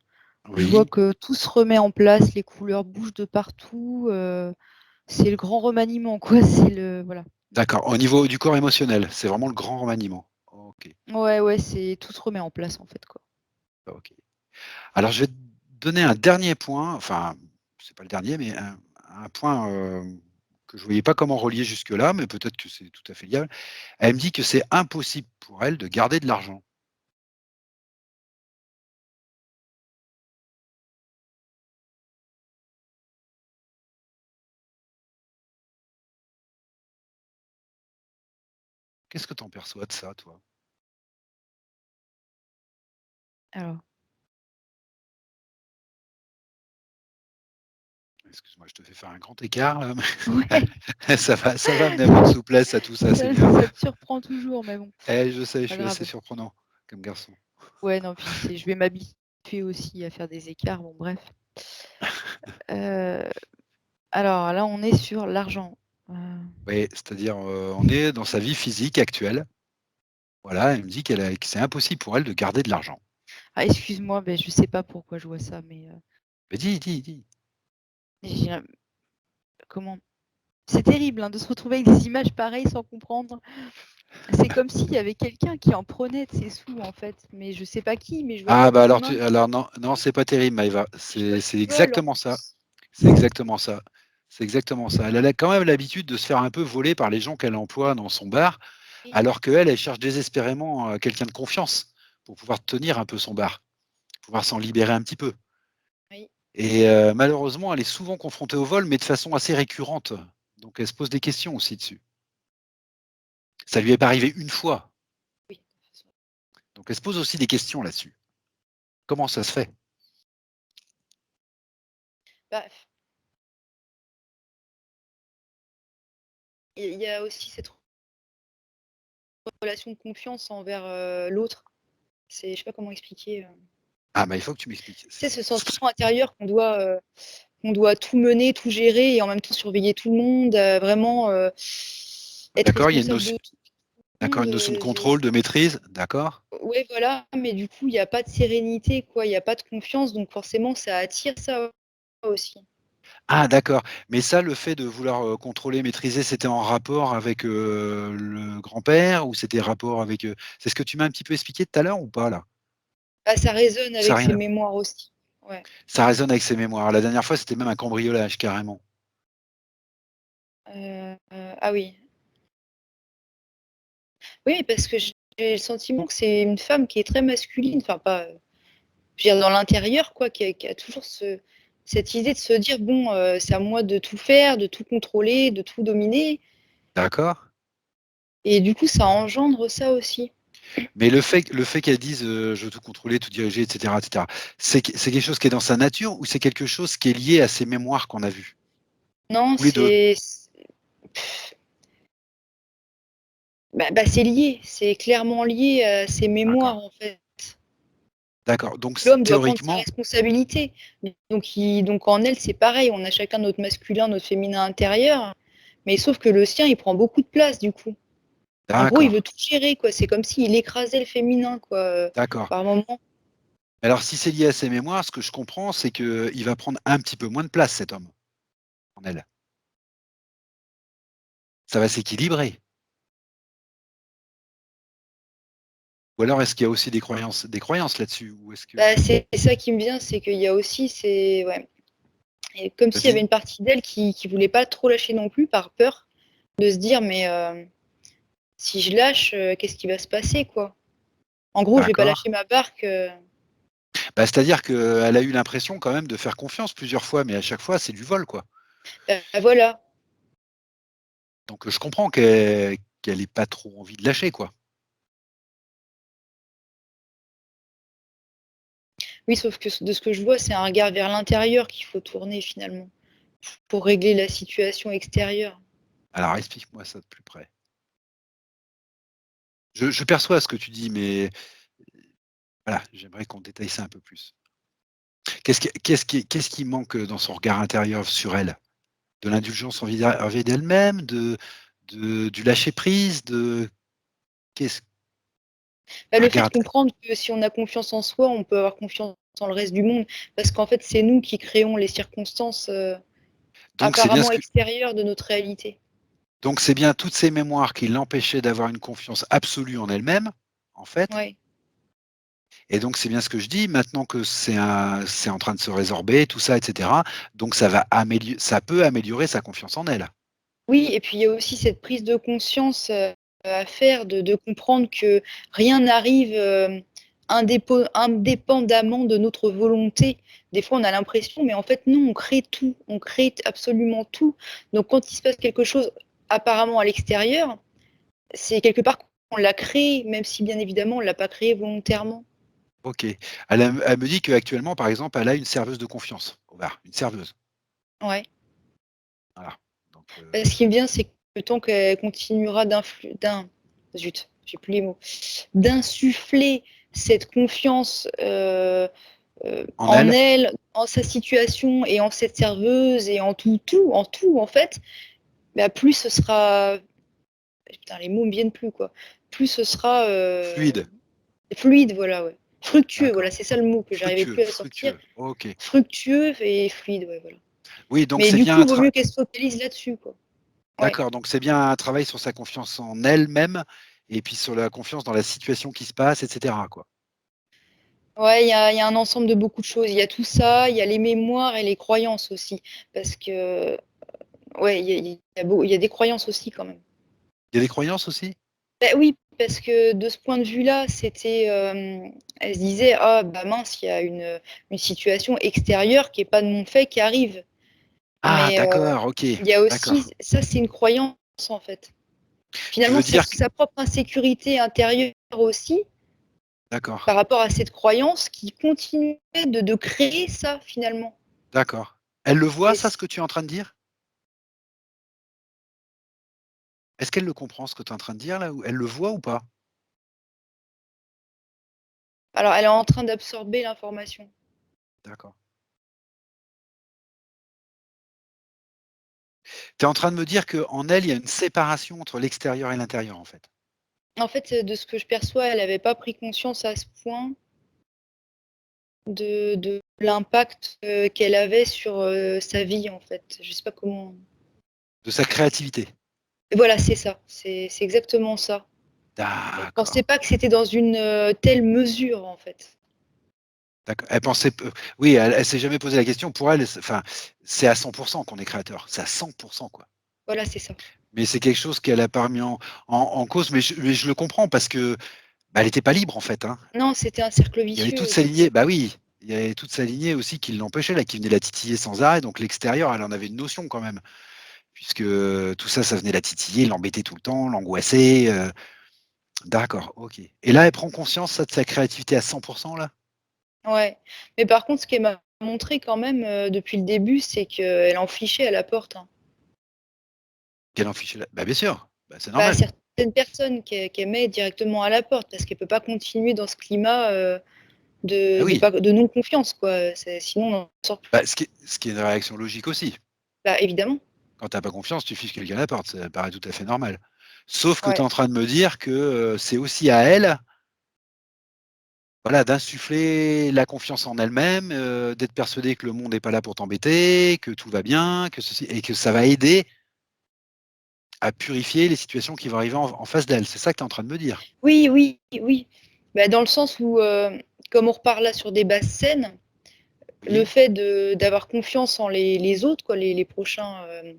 Je vois Oui, que tout se remet en place, les couleurs bougent de partout, c'est le grand remaniement, quoi, c'est le voilà. d'accord. Au niveau du corps émotionnel, c'est vraiment le grand remaniement. OK, Ouais, ouais, c'est tout se remet en place, en fait, quoi. OK. Alors je vais te donner un dernier point, enfin, c'est pas le dernier, mais un point, que je ne voyais pas comment relier jusque-là, mais peut-être que c'est tout à fait liable. Elle me dit que c'est impossible pour elle de garder de l'argent. Qu'est-ce que tu en perçois de ça, toi? Alors, Excuse-moi, je te fais faire un grand écart là, ouais, mais ça va amener un peu de souplesse à tout ça, c'est ça bien. ça te surprend toujours, mais bon, Je sais, je pas suis assez grave. surprenant comme garçon. Ouais, non, puis je vais m'habituer aussi à faire des écarts, bon bref. Heu, alors là, on est sur l'argent. Heu, Oui, c'est-à-dire, on est dans sa vie physique actuelle. Voilà, elle me dit que c'est impossible pour elle de garder de l'argent. ah excuse-moi, mais je sais pas pourquoi je vois ça, mais Mais dis, dis, dis. j'ai un comment? C'est terrible, hein, de se retrouver avec des images pareilles sans comprendre. C'est comme s'il y avait quelqu'un qui en prenait de ses sous, en fait, mais je sais pas qui, mais je vois ça Ah bah dans alors son tu inde alors non, non, c'est pas terrible Maëva, je vois c'est qu'ils volent en exactement ça. plus. C'est exactement ça. C'est exactement ça. Elle a quand même l'habitude de se faire un peu voler par les gens qu'elle emploie dans son bar, Oui, alors qu'elle, elle cherche désespérément, quelqu'un de confiance pour pouvoir tenir un peu son bar, pouvoir s'en libérer un petit peu oui, et malheureusement, elle est souvent confrontée au vol, mais de façon assez récurrente. Donc elle se pose des questions aussi dessus. Ça lui est pas arrivé une fois, oui. donc elle se pose aussi des questions là-dessus. Comment ça se fait? Bah, il y a aussi cette relation de confiance envers, l'autre. Je sais pas comment expliquer, Ah bah, il faut que tu m'expliques. tu sais, ce sentiment intérieur qu'on doit tout mener, tout gérer et en même temps surveiller tout le monde, vraiment, être D'accord, il y a une responsable notion de tout le d'accord, monde, une notion de c'est contrôle, de maîtrise, d'accord. ouais, voilà, mais du coup, il y a pas de sérénité, quoi, il y a pas de confiance, donc forcément, ça attire ça aussi. Ah d'accord, mais ça, le fait de vouloir, contrôler, maîtriser, c'était en rapport avec, le grand-père ou c'était rapport avec, c'est ce que tu m'as un petit peu expliqué tout à l'heure ou pas là? Bah, ça résonne Ça a avec rien ses à mémoires aussi. Ouais, ça résonne avec ses mémoires. La dernière fois, c'était même un cambriolage carrément. ah oui. Oui, parce que j'ai le sentiment que c'est une femme qui est très masculine, enfin pas, je veux dire dans l'intérieur quoi, qui a toujours cette idée de se dire: «Bon, c'est à moi de tout faire, de tout contrôler, de tout dominer» D'accord, et du coup, ça engendre ça aussi. mais le fait qu'elle dise, «Je veux tout contrôler, tout diriger» et cetera, c'est quelque chose qui est dans sa nature ou c'est quelque chose qui est lié à ses mémoires qu'on a vues? Non, Ou les 2? c'est lié, c'est clairement lié à ses D'accord, mémoires, en fait. d'accord, donc c L'homme doit prendre sa théoriquement responsabilité. Donc en elle, c'est pareil, on a chacun notre masculin, notre féminin intérieur, mais sauf que le sien, il prend beaucoup de place du coup. En gros, il d'accord, veut tout gérer quoi, c'est comme s'il écrasait le féminin quoi, d'accord. par moment. Alors si c'est lié à ses mémoires, ce que je comprends, c'est qu'il va prendre un petit peu moins de place cet homme, en elle. Ça va s'équilibrer. Ou alors est-ce qu'il y a aussi des croyances là-dessus? Ou est-ce que Bah, c'est ça qui me vient, c'est qu'il y a aussi ouais et comme s'il y avait vas-y, une partie d'elle qui voulait pas trop lâcher non plus par peur de se dire: «Mais si je lâche, qu'est-ce qui va se passer quoi?» En gros, je vais pas d'accord. lâcher ma barque, Bah, c'est-à-dire qu'elle a eu l'impression quand même de faire confiance plusieurs fois, mais à chaque fois, c'est du vol, quoi. voilà. Donc je comprends qu'elle ait pas trop envie de lâcher, quoi. Oui, sauf que de ce que je vois, c'est un regard vers l'intérieur qu'il faut tourner finalement, pour régler la situation extérieure. Alors explique-moi ça de plus près. Je perçois ce que tu dis, mais voilà, j'aimerais qu'on détaille ça un peu plus. Qu'est-ce qui manque, dans son regard intérieur sur elle? De l'indulgence envers d'elle-même, du lâcher prise, qu'est-ce Bah, un le fait regard de comprendre que si on a confiance en soi, on peut avoir confiance en le reste du monde, parce qu'en fait, c'est nous qui créons les circonstances, donc c'est bien ce apparemment que extérieures de notre réalité. donc c'est bien toutes ces mémoires qui l'empêchaient d'avoir une confiance absolue en elle-même, en fait, Ouais. et donc c'est bien ce que je dis, maintenant que c'est en train de se résorber, tout ça et cetera, donc ça peut améliorer sa confiance en elle. Oui et puis il y a aussi cette prise de conscience, à faire de comprendre que rien n'arrive, indépendamment de notre volonté. Des fois, on a l'impression, mais en fait non, on crée tout, on crée absolument tout. Donc quand il se passe quelque chose apparemment à l'extérieur, c'est quelque part qu'on l'a créé, même si bien évidemment on l'a pas créé volontairement. OK. Elle me dit qu'actuellement, par exemple, elle a une serveuse de confiance au bar, une serveuse. Ouais. Voilà, donc Ce qui est bien, c'est que tant qu'elle continuera zut, j'ai plus les mots, d'insuffler cette confiance, en en elle? elle, en sa situation et en cette serveuse et en tout en fait, bah, plus ce sera putain les mots me viennent plus quoi. Plus ce sera, Fluide? fluide voilà, ouais. Fructueux, voilà, D'accord. c'est ça le mot que j'arrivais Fructueux, plus à sortir. fructueux, OK. Fructueux et fluide, ouais, voilà. Oui, donc Mais c'est du bien coup, un il vaut tra mieux qu'elle se focalise là-dessus, quoi. Ouais. d'accord, donc c'est bien un travail sur sa confiance en elle-même et puis sur la confiance dans la situation qui se passe et cetera, quoi. Ouais, il y a un ensemble de beaucoup de choses. Il y a tout ça, il y a les mémoires et les croyances aussi. Parce que, ouais, il y a des croyances aussi quand même. Il y a des croyances aussi? Bah oui, parce que de ce point de vue-là, c'était, elle se disait: «Ah bah mince, il y a une situation extérieure qui est pas de mon fait qui arrive». Ah Mais, d'accord, OK, il y a d'accord. aussi ça, c'est une croyance en fait. Tu Finalement, veux c'est dire que sa propre insécurité intérieure aussi, d'accord, par rapport à cette croyance qui continuait de créer ça finalement. d'accord. Elle le voit Et ça, ce que tu es en train de dire? Est-ce qu'elle le comprend ce que tu es en train de dire là ou elle le voit ou pas? alors elle est en train d'absorber l'information. D'accord. Tu es en train de me dire qu'en elle, il y a une séparation entre l'extérieur et l'intérieur, en fait? En fait, de ce que je perçois, elle avait pas pris conscience à ce point de l'impact, qu'elle avait sur, sa vie en fait. Je sais pas comment De sa créativité? voilà, c'est ça, c'est exactement ça. Elle pensait D'accord, pas que c'était dans une, telle mesure en fait. elle pensait p oui, elle s'est jamais posé la question. Pour elle, enfin, c'est à 100 qu'on est créateur, c'est à 100 quoi. Voilà, c'est ça. Mais c'est quelque chose qu'elle a pas remis en cause, mais je le comprends parce que, bah, elle était pas libre, en fait, hein. Non, c'était un cercle Il y avait toute vicieux, sa c'est ça. lignée bah, oui, il y avait toute sa lignée aussi qui l'empêchait là, qui venait la titiller sans arrêt, donc l'extérieur, elle en avait une notion quand même, puisque, tout ça, ça venait la titiller, l'embêter tout le temps, l'angoisser, d'accord, OK. Et là, elle prend conscience, ça, de sa créativité à 100 là? Ouais. Mais par contre, ce qu'elle m'a montré quand même, depuis le début, c'est qu'elle en fichait à la porte, hein. Qu'elle en fiche la bah, bien sûr, bah, c'est Bah, normal. certaines personnes qu'elle met directement à la porte parce qu'elle peut pas continuer dans ce climat, Bah, oui, de non confiance quoi, sinon on n'en sort plus. bah, ce qui est une réaction logique aussi. Bah, évidemment, Quand tu as pas confiance, tu fiches quelqu'un à la porte, ça paraît tout à fait normal. Sauf que tu es ouais. en train de me dire que, c'est aussi à elle, voilà, d'insuffler la confiance en elle-même, d'être persuadée que le monde n'est pas là pour t'embêter, que tout va bien, que ceci et que ça va aider à purifier les situations qui vont arriver en face d'elle. C'est ça que tu es en train de me dire? Oui, oui, oui. Bah, dans le sens où, comme on repart là sur des bases saines, le Oui. fait d'avoir confiance en les autres quoi, les Maintenant, prochaines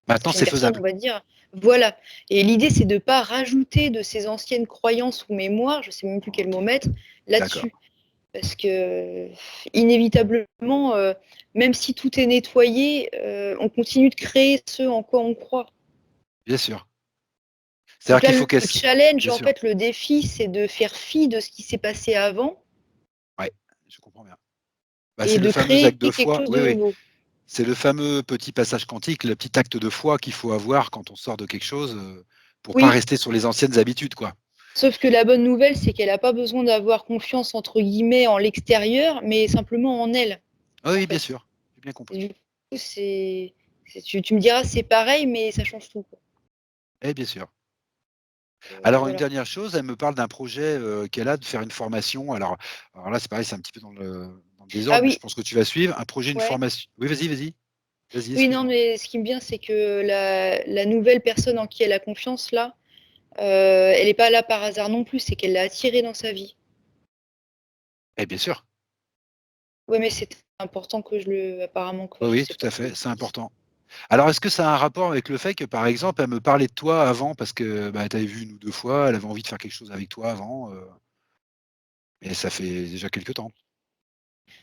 c'est personnes, on faisable. va dire. Voilà et l'idée, c'est de pas rajouter de ces anciennes croyances ou mémoires, je sais même plus quel mot OK, mettre, d'accord. là-dessus. Parce que inévitablement, même si tout est nettoyé, on continue de créer ce en quoi on croit. Bien sûr. C'est-à-dire Donc là, qu'il faut le qu'elle s challenge, bien en sûr. fait, le défi, c'est de faire fi de ce qui s'est passé avant Ouais, je comprends bien. Bah, et c'est le de fameux créer acte de quelque foi. chose Oui, de oui. nouveau. C'est le fameux petit passage quantique, le petit acte de foi qu'il faut avoir quand on sort de quelque chose, pour pas Oui, rester sur les anciennes habitudes, quoi. sauf que la bonne nouvelle, c'est qu'elle a pas besoin d'avoir «confiance» entre guillemets en l'extérieur, mais simplement en elle, Ah en oui, bien fait. sûr, j'ai bien compris. Et du coup, tu me diras c'est pareil, mais ça change tout, quoi. Eh bien sûr. Alors une Voilà. dernière chose, elle me parle d'un projet, qu'elle a de faire une formation. Alors là, c'est pareil, c'est un petit peu dans le Ah désordre, mais je oui, pense que tu vas suivre. Un projet, une ouais. formation oui, vas-y, vas-y. Vas-y, Oui, non, excuse-moi. mais ce qui me vient, c'est que la nouvelle personne en qui elle a confiance là, elle est pas là par hasard non plus, c'est qu'elle l'a attirée dans sa vie. Eh bien sûr. Ouais, mais c'est important que je le apparemment que Oui, je oui, sais tout pas à ce que fait, je c'est dis. important. Alors est-ce que ça a un rapport avec le fait que, par exemple, elle me parlait de toi avant parce que, bah, tu avais vu 1 ou 2 fois, elle avait envie de faire quelque chose avec toi avant, et ça fait déjà quelque temps?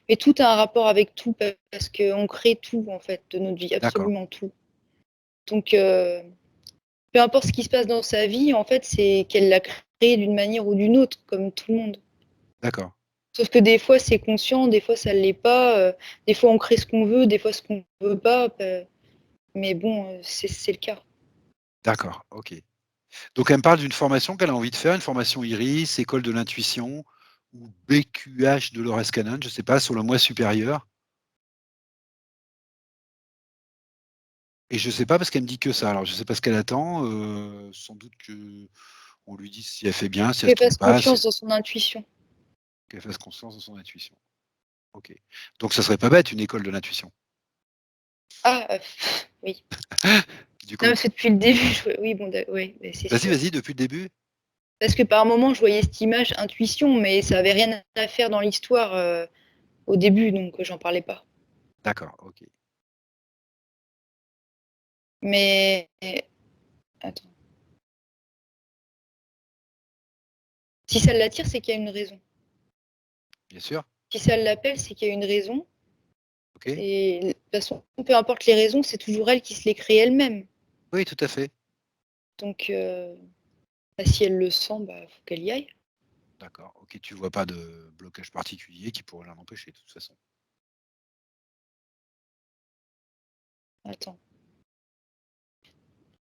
Mais tout a un rapport avec tout parce qu'on crée tout en fait de notre vie, D'accord. absolument tout. Donc peu importe ce qui se passe dans sa vie, en fait, c'est qu'elle l'a créé d'une manière ou d'une autre, comme tout le monde. D'accord, Sauf que des fois, c'est conscient, des fois, ça l'est pas, des fois, on crée ce qu'on veut, des fois, ce qu'on veut pas, mais bon, c'est le cas. d'accord, OK. Donc elle me parle d'une formation qu'elle a envie de faire, une formation Iris, école de l'intuition ou BQH Dolores Cannon, je sais pas, sur le moi supérieur. Et je sais pas parce qu'elle me dit que ça. Alors je sais pas ce qu'elle attend, sans doute qu'on lui dise si elle fait bien, si elle se Qu'elle trompe fasse pas, si confiance dans son intuition. qu'elle fasse confiance dans son intuition. OK. Donc ça serait pas bête une école de l'intuition, Ah, oui. du Non, coup? parce que depuis le début, je oui, bon, oui, beh, c'est Vas-y, sûr. vas-y, depuis le début? Parce que par moment, je voyais cette image intuition, mais ça avait rien à faire dans l'histoire, au début, donc j'en parlais pas. D'accord, OK. Mais attends, si ça l'attire, c'est qu'il y a une raison. Bien sûr, Si ça l'appelle, c'est qu'il y a une raison OK. et de toute façon, peu importe les raisons, c'est toujours elle qui se les crée elle-même. Oui, tout à fait. Donc bah, si elle le sent, bah, faut qu'elle y aille. D'accord, OK, tu vois pas de blocage particulier qui pourrait l'en empêcher de toute façon. Attends.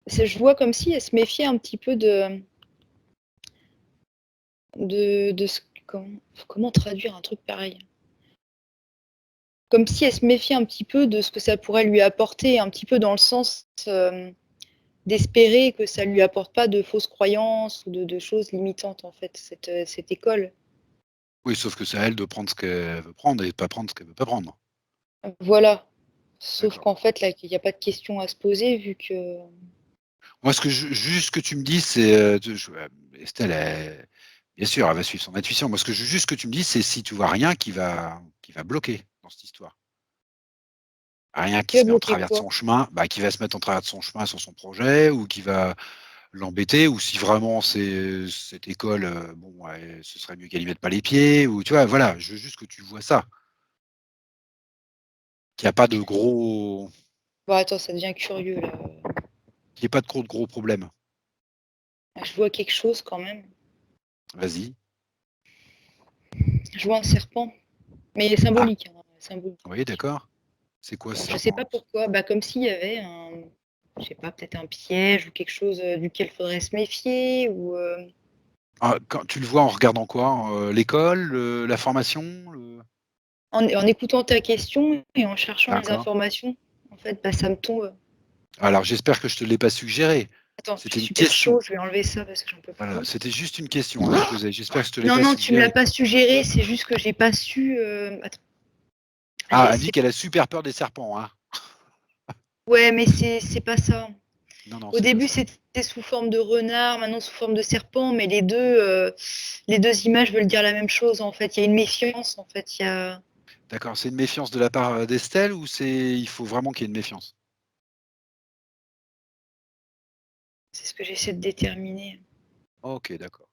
Je vois comme si elle se méfiait un petit peu de ce comment traduire un truc pareil? Comme si elle se méfiait un petit peu de ce que ça pourrait lui apporter, un petit peu dans le sens, d'espérer que ça lui apporte pas de fausses croyances ou de choses limitantes, en fait, cette école. Oui, sauf que c'est à elle de prendre ce qu'elle veut prendre et de pas prendre ce qu'elle veut pas prendre. Voilà. Sauf D'accord. qu'en fait, là, il y a pas de question à se poser vu que Moi, ce que juste ce que tu me dis, c'est, de je Estelle, bien sûr, elle va suivre son intuition. Moi, ce que juste que tu me dis, c'est si tu vois rien qui va bloquer dans cette histoire. Rien qui qui va se met en bloquer travers de quoi? son chemin, bah, qui va se mettre en travers de son chemin sur son projet ou qui va l'embêter ou si vraiment c'est cette école, bon, ouais, ce serait mieux qu'elle y mette pas les pieds ou tu vois? Voilà, je veux juste que tu vois ça, qu'il y a pas de gros Bah, attends, ça devient curieux là, qu'il y ait pas de gros problèmes. je vois quelque chose quand même. Vas-y. Je vois un serpent, mais Ah, symbolique, hein, symbolique. oui, d'accord. C'est quoi ce Je sais pas serpent? pourquoi, bah, comme s'il y avait je sais pas, peut-être un piège ou quelque chose, duquel faudrait se méfier ou, Ah, quand tu le vois en regardant quoi? L'école, la formation, le en écoutant ta question et en cherchant les d'accord. informations, en fait, bah, ça me tombe. Alors j'espère que je te l'ai pas suggéré. Attends, j'ai C'était une super question. chaud, je vais enlever ça parce que j'en peux Voilà, plus. c'était juste une question, hein, que je posais. J'espère que je te l'ai Non, pas non, tu me l'as suggéré. pas suggéré, c'est juste que j'ai pas su, attends, Ah, elle me dit c'est qu'elle a super peur des serpents, hein. ouais, mais c'est pas ça. Non, non, Au c'est pas début, ça. c'était sous forme de renard, maintenant sous forme de serpent, mais les 2 images veulent dire la même chose, en fait. Il y a une méfiance, en fait, il y a D'accord, c'est une méfiance de la part, d'Estelle ou il faut vraiment qu'il y ait une méfiance? c'est ce que j'essaie de déterminer. OK, d'accord.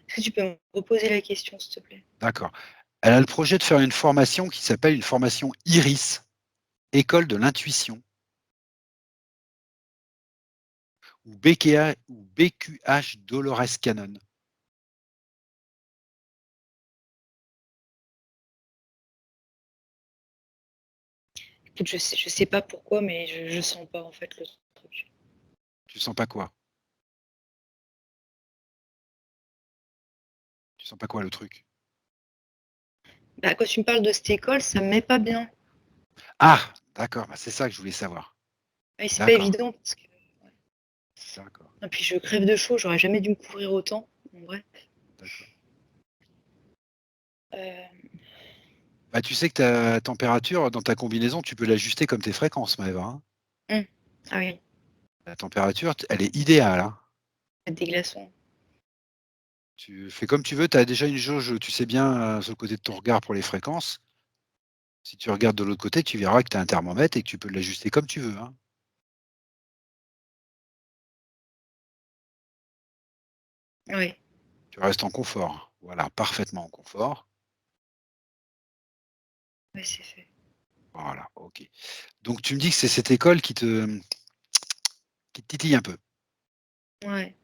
Est-ce que tu peux me reposer la question, s'il te plaît? D'accord. Elle a le projet de faire une formation qui s'appelle une formation IRIS, école de l'intuition ou BKA ou BQH Dolores Cannon. Écoute, je sais pas pourquoi, mais je sens pas, en fait, le truc. Tu sens pas quoi? Tu sens pas quoi le truc? Bah, quand tu me parles de cette école, ça me met pas bien. Ah! D'accord, bah, c'est ça que je voulais savoir. Et c'est pas D'accord, évident parce que ouais. d'accord, Et puis je crève de chaud, j'aurais jamais dû me couvrir autant, en vrai. d'accord. Heu, Bah, tu sais que ta température dans ta combinaison, tu peux l'ajuster comme tes fréquences, Maëva, hein. mmh. Ah oui, La température, elle est idéale, hein. mettre des glaçons. Tu fais comme tu veux, tu as déjà une jauge, tu sais bien, sur le côté de ton regard pour les fréquences. Si tu regardes de l'autre côté, tu verras que tu as un thermomètre et que tu peux l'ajuster comme tu veux, hein. Oui, Tu restes en confort. Voilà, parfaitement en confort. ouais, c'est fait. Voilà, OK. Donc tu me dis que c'est cette école qui te titille un peu? Ouais.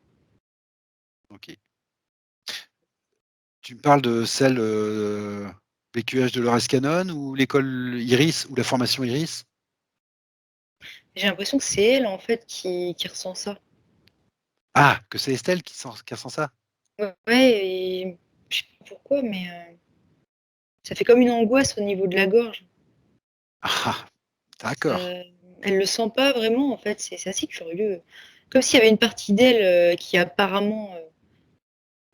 OK. Tu me parles de celle, PQH de Dolores Cannon ou l'école Iris ou la formation Iris? J'ai l'impression que c'est elle, en fait, qui ressent ça. Ah! Que c'est Estelle qui ressent ça? Ouais, ouais et je sais pas pourquoi, mais ça fait comme une angoisse au niveau de la gorge. Ah! Ça D'accord. elle le sent pas vraiment, en fait, c'est assez curieux. Comme s'il y avait une partie d'elle, qui apparemment,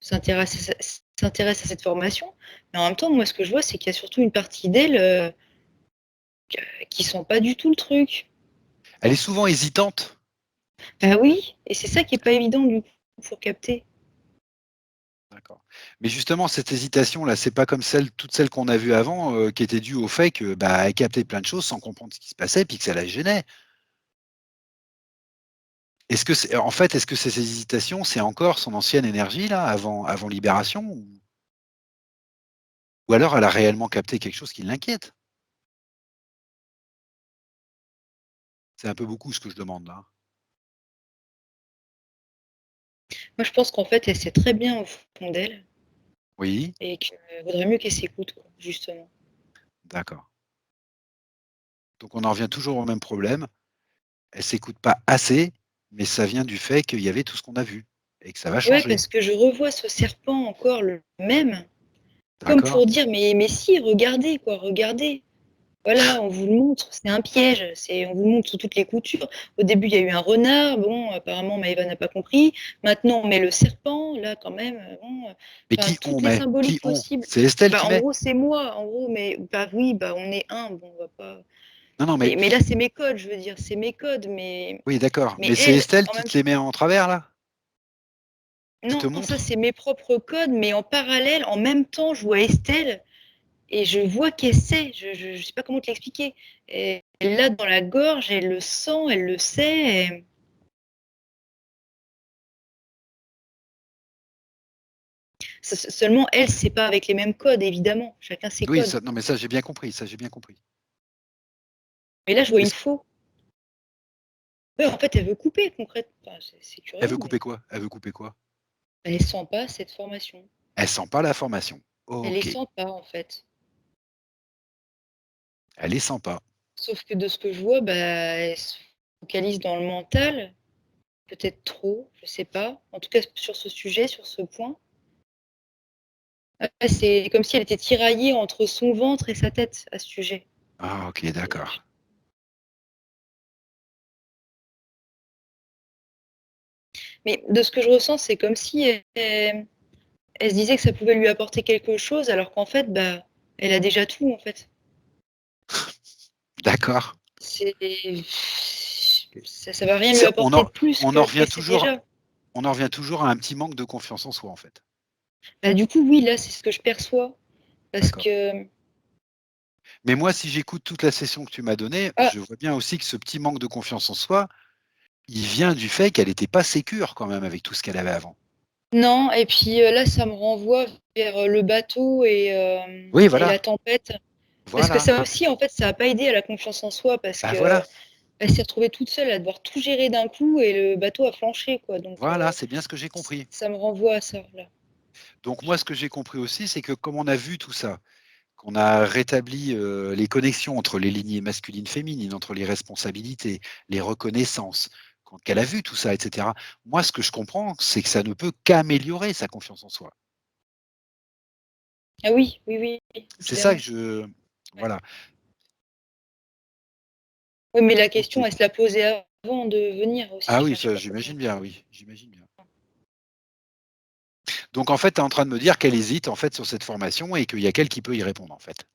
s'intéresse à s'intéresse à cette formation, mais en même temps, moi, ce que je vois, c'est qu'il y a surtout une partie d'elle, qui sent pas du tout le truc. Elle est souvent hésitante? Bah oui et c'est ça qui est pas évident, du coup, pour capter. D'accord. Mais justement, cette hésitation-là, c'est pas comme toutes celles qu'on a vues avant, qui étaient dues au fait que, bah, elle captait plein de choses sans comprendre ce qui se passait, puis que ça la gênait. Est-ce que c'est en fait, est-ce que ces hésitations, c'est encore son ancienne énergie là, avant Libération? Ou alors elle a réellement capté quelque chose qui l'inquiète? C'est un peu beaucoup ce que je demande là. Moi, je pense qu'en fait, elle sait très bien au fond d'elle Oui, et qu'il vaudrait mieux qu'elle s'écoute, quoi, justement. d'accord. Donc on en revient toujours au même problème. Elle s'écoute pas assez, mais ça vient du fait qu'il y avait tout ce qu'on a vu et que ça va Ouais, changer. parce que je revois ce serpent encore le même, comme D'accord? pour dire: «Mais si, regardez quoi, regardez. Voilà, on vous le montre, c'est un piège, on vous le montre sous toutes les coutures». Au début, il y a eu un renard, bon, apparemment Maëva n'a pas compris. Maintenant, on met le serpent, là, quand même, bon, Mais enfin, qui on toutes les met? Qui symboliques on? possibles. C'est Estelle Bah, qui en met? gros, c'est moi, en gros, mais bah, oui, bah, on est un, bon, on va pas Non, non, mais mais là, c'est mes codes, je veux dire, c'est mes codes, oui, d'accord, mais mais c'est elle, Estelle en qui même te les met en travers là? Qui te non, ça, montre? c'est mes propres codes, mais en parallèle, en même temps, je vois Estelle et je vois qu'elle sait, je sais pas comment te l'expliquer. Elle l'a dans la gorge, elle le sent, elle le sait et seulement elle, c'est pas avec les mêmes codes évidemment, chacun ses Oui, codes. ça non, mais ça j'ai bien compris, ça j'ai bien compris. Mais là, je vois une Est-ce faux. Ouais, en fait, elle veut couper concrètement. Enfin, c'est Elle curieux, veut couper mais quoi? Elle veut couper quoi? elle sent pas cette formation. Elle sent pas la formation. Elle les OK, sent pas, en fait. elle les sent pas. Sauf que de ce que je vois, bah, elle se focalise dans le mental, peut-être trop, je sais pas. En tout cas, sur ce sujet, sur ce point. Ouais, c'est comme si elle était tiraillée entre son ventre et sa tête à ce sujet. Ah OK, Et d'accord. mais de ce que je ressens, c'est comme si elle se disait que ça pouvait lui apporter quelque chose alors qu'en fait, bah, elle a déjà tout, en fait. D'accord. C'est OK. ça va rien lui C'est apporter de plus on en que revient qu'elle sait toujours déjà. on en revient toujours à un petit manque de confiance en soi, en fait. Bah, du coup, oui, là, c'est ce que je perçois parce D'accord. que Mais moi, si j'écoute toute la session que tu m'as donnée, ah, je vois bien aussi que ce petit manque de confiance en soi, il vient du fait qu'elle était pas sécure quand même avec tout ce qu'elle avait avant. non et puis, là, ça me renvoie vers, le bateau Oui, et voilà, la tempête. Parce que voilà, ça aussi, en fait, ça a pas aidé à la confiance en soi parce bah, voilà, qu'elle s'est retrouvée toute seule à devoir tout gérer d'un coup et le bateau a flanché, quoi, donc voilà, c'est bien ce que j'ai compris. ça me renvoie à ça, là. Donc moi, ce que j'ai compris aussi, c'est que comme on a vu tout ça, qu'on a rétabli, les connexions entre les lignées masculines, féminines, entre les responsabilités, les reconnaissances, quand qu'elle a vu tout ça et cetera. Moi, ce que je comprends, c'est que ça ne peut qu'améliorer sa confiance en soi. Ah oui, oui, oui, C'est ça que évidemment. je Ouais. voilà, Oui, mais la question, OK. elle se la posait avant de venir aussi, Ah oui, enfin, je sais ça pas comment j'imagine bien, oui, j'imagine bien. Donc en fait, tu es en train de me dire qu'elle hésite en fait sur cette formation et qu'il y a qu'elle qui peut y répondre en fait?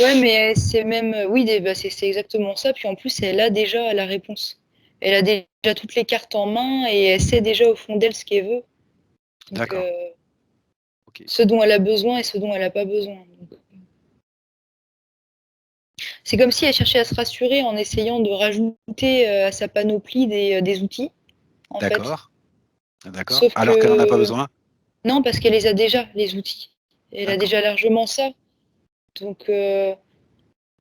ouais, mais c'est même, oui, des bah, c'est exactement ça, puis en plus, elle a déjà la réponse. Elle a déjà toutes les cartes en main et elle sait déjà au fond d'elle ce qu'elle veut, donc D'accord, OK. ce dont elle a besoin et ce dont elle a pas besoin, donc c'est comme si elle cherchait à se rassurer en essayant de rajouter, à sa panoplie des outils, en fait. D'accord, d'accord. Sauf Alors qu'elle en a pas que besoin? non, parce qu'elle les a déjà, les outils. Elle a D'accord, déjà largement ça, donc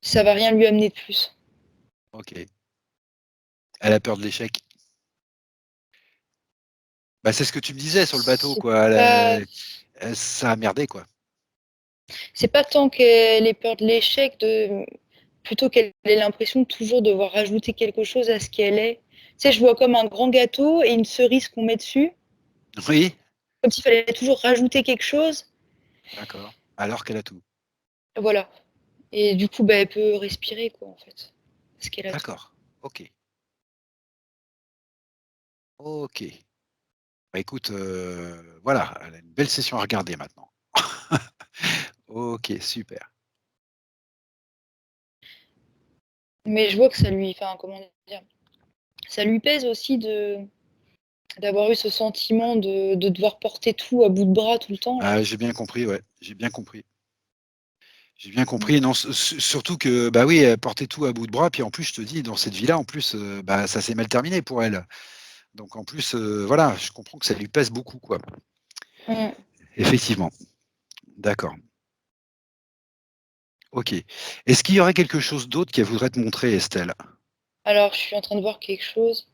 Ça va rien lui amener de plus. OK. Elle a peur de l'échec? Bah, c'est ce que tu me disais sur le bateau, C'est quoi. pas Ça a merdé, quoi. c'est pas tant qu'elle ait peur de l'échec, plutôt qu'elle ait l'impression de toujours devoir rajouter quelque chose à ce qu'elle est. Tu sais, je vois comme un grand gâteau et une cerise qu'on met dessus, Oui, comme s'il fallait toujours rajouter quelque chose. d'accord. Alors qu'elle a tout. Voilà, et du coup, bah, elle peut respirer quoi, en fait, parce qu'elle a tout. D'accord. OK. OK. Bah, écoute, voilà, elle a une belle session à regarder maintenant. OK, super. Mais je vois que ça lui enfin, comment dire? Ça lui pèse aussi d'avoir eu ce sentiment de devoir porter tout à bout de bras tout le temps là. Ah, j'ai bien compris, ouais, j'ai bien compris. J'ai bien Mmh. compris. Non, surtout que, bah, oui, elle portait tout à bout de bras, puis en plus, je te dis, dans cette vie-là, en plus, bah, ça s'est mal terminé pour elle. Donc en plus, voilà, je comprends que ça lui pèse beaucoup, quoi. Mmh. Effectivement. D'accord. OK. Est-ce qu'il y aurait quelque chose d'autre qu'elle voudrait te montrer, Estelle? Alors je suis en train de voir quelque chose.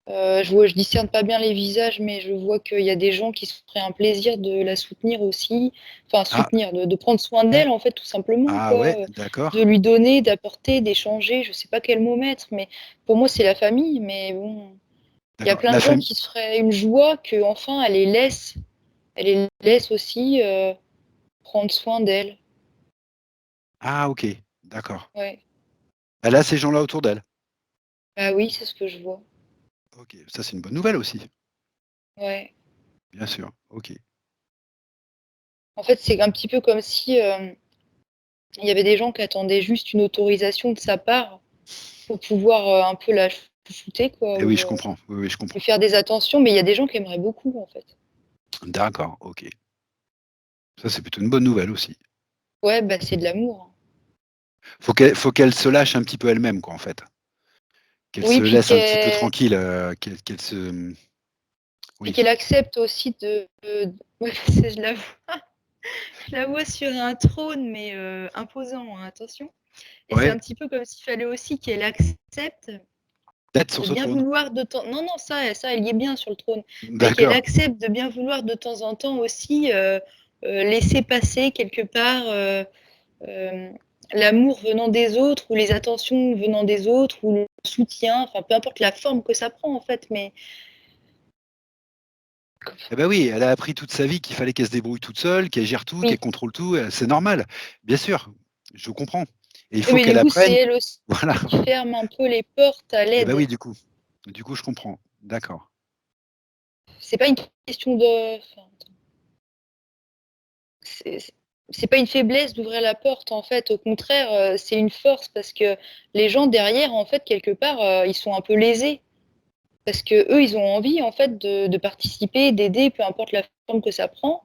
Je discerne pas bien les visages, mais je vois qu'il y a des gens qui se feraient un plaisir de la soutenir aussi. Enfin Ah, soutenir, de prendre soin d'elle en fait tout simplement ah quoi, ouais, de d'accord, lui donner, d'apporter, d'échanger, je sais pas quel mot mettre, mais pour moi c'est la famille, mais bon, il y a d'accord. plein La de gens famille. qui se feraient une joie qu'enfin elle les laisse aussi, prendre soin d'elle. Ah OK, d'accord. Ouais. Elle a ces gens-là autour d'elle? Bah oui, c'est ce que je vois. OK, ça, c'est une bonne nouvelle aussi. Ouais. Bien sûr, OK. En fait, c'est un petit peu comme si, il y avait des gens qui attendaient juste une autorisation de sa part pour pouvoir, un peu la chouchouter quoi Et oui, ou, je comprends. Oui, oui, je lui comprends. faire des attentions, mais il y a des gens qui aimeraient beaucoup, en fait. D'accord, OK. Ça, c'est plutôt une bonne nouvelle aussi. Ouais, bah, c'est de l'amour, hein. Faut qu'elle se lâche un petit peu elle-même, quoi, en fait. Qu'elle se Oui, laisse un petit peu tranquille, qu'elle se puis oui. qu'elle accepte aussi ouais, c'est je la vois sur un trône, mais imposant, hein, attention, et c'est Ouais, un petit peu comme s'il fallait aussi qu'elle accepte d'être sur de ce bien trône. vouloir de temps non, non, ça, elle y est bien sur le trône, mais qu'elle D'accord, accepte de bien vouloir de temps en temps aussi, laisser passer quelque part, hem, l'amour venant des autres ou les attentions venant des autres ou le soutien, enfin peu importe la forme que ça prend en fait, mais eh bah, oui, elle a appris toute sa vie qu'il fallait qu'elle se débrouille toute seule, qu'elle gère tout, qu'elle oui. contrôle tout, c'est normal. Bien sûr, je comprends et il Oui, faut mais qu'elle du coup, c'est apprenne elle aussi voilà. qui ferme un peu les portes à Et bah, l'aide. oui, du coup, je comprends. D'accord. C'est pas une question de enfin, c'est pas une faiblesse d'ouvrir la porte en fait, au contraire, c'est une force parce que les gens derrière en fait quelque part, ils sont un peu lésés. Parce qu'eux, ils ont envie en fait de participer, d'aider, peu importe la forme que ça prend,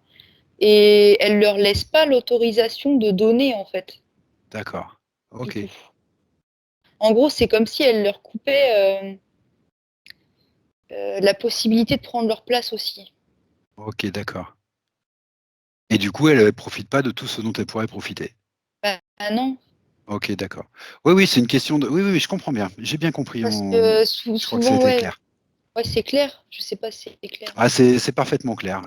et elle leur laisse pas l'autorisation de donner en fait, D'accord. du OK. coup. En gros, c'est comme si elle leur coupait, la possibilité de prendre leur place aussi. OK, d'accord et du coup, elle profite pas de tout ce dont elle pourrait profiter? Bah non, OK, d'accord. Oui, oui, c'est une question de oui, oui, oui, je comprends bien. J'ai bien compris, parce que je crois que ça a souvent été ouais, clair. ouais, c'est clair? Je sais pas si c'est clair. Ah, c'est parfaitement clair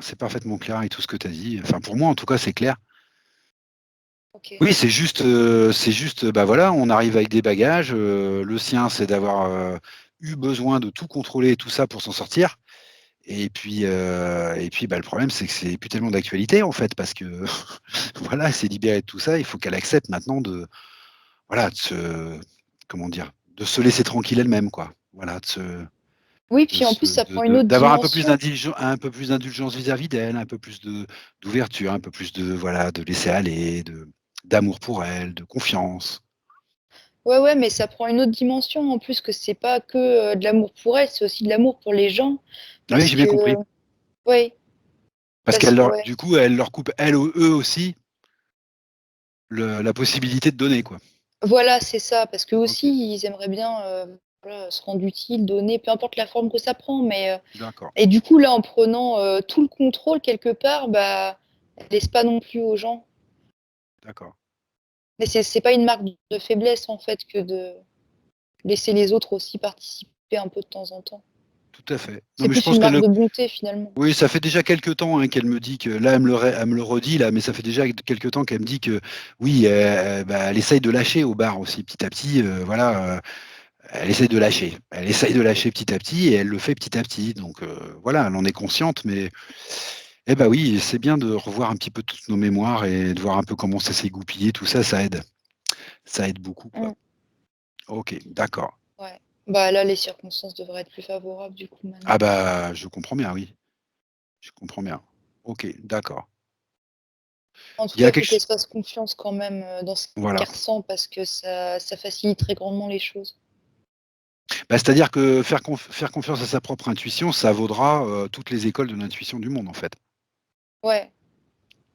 avec tout ce que tu as dit. Enfin, pour moi, en tout cas, c'est clair. OK. Oui, c'est juste, bah, voilà, on arrive avec des bagages, le sien, c'est d'avoir, eu besoin de tout contrôler et tout ça pour s'en sortir et puis, bah, le problème, c'est que c'est plus tellement d'actualité, en fait, parce que voilà, elle s'est libérée de tout ça. Il faut qu'elle accepte maintenant de voilà, de se comment dire? De se laisser tranquille elle-même, quoi. Voilà, Oui, de puis en se plus, ça prend une de autre d'avoir dimension. un peu plus d'indulgence vis-à-vis d'elle, un peu plus d'ouverture, un peu plus de voilà, de laisser aller, d'amour pour elle, de confiance. Ouais, ouais, mais ça prend une autre dimension en plus que c'est pas que, de l'amour pour elle, c'est aussi de l'amour pour les gens. Oui, Parce j'ai bien que compris. ouais, Parce parce qu'elle que leur ouais. du coup, elle leur coupe, eux aussi, la possibilité de donner, quoi. Voilà, c'est ça, parce qu'eux OK, aussi, ils aimeraient bien, voilà, se rendre utiles, donner, peu importe la forme que ça prend, mais d'accord, et du coup, là, en prenant, tout le contrôle quelque part, bah, elle laisse pas non plus aux gens. d'accord. Mais c'est pas une marque de faiblesse, en fait, que de laisser les autres aussi participer un peu de temps en temps. Tout à fait. Non, C'est mais je plus pense une qu'elle marque le de bonté, finalement. oui, ça fait déjà quelque temps, hein, qu'elle me dit que là, elle me le redit là, mais ça fait déjà quelque temps qu'elle me dit que oui, bah, elle essaye de lâcher au bar aussi petit à petit, voilà, elle essaye de lâcher. Elle essaye de lâcher petit à petit et elle le fait petit à petit donc voilà, elle en est consciente mais eh bah, oui, c'est bien de revoir un petit peu toutes nos mémoires et de voir un peu comment ça s'est goupillé, tout ça, ça aide. Ça aide beaucoup, quoi. Mmh. OK, d'accord. Ouais. Bah, là, les circonstances devraient être plus favorables, du coup, Ah maintenant. bah, je comprends bien, oui. Je comprends bien. OK, d'accord. En tout Il y cas, a il faut quelque ch qu'elle se fasse confiance quand même, dans ce voilà. qu'elle ressent parce que ça faciliterait grandement les choses. Bah, c'est-à-dire que faire confiance à sa propre intuition, ça vaudra, toutes les écoles de l'intuition du monde, en fait. Ouais,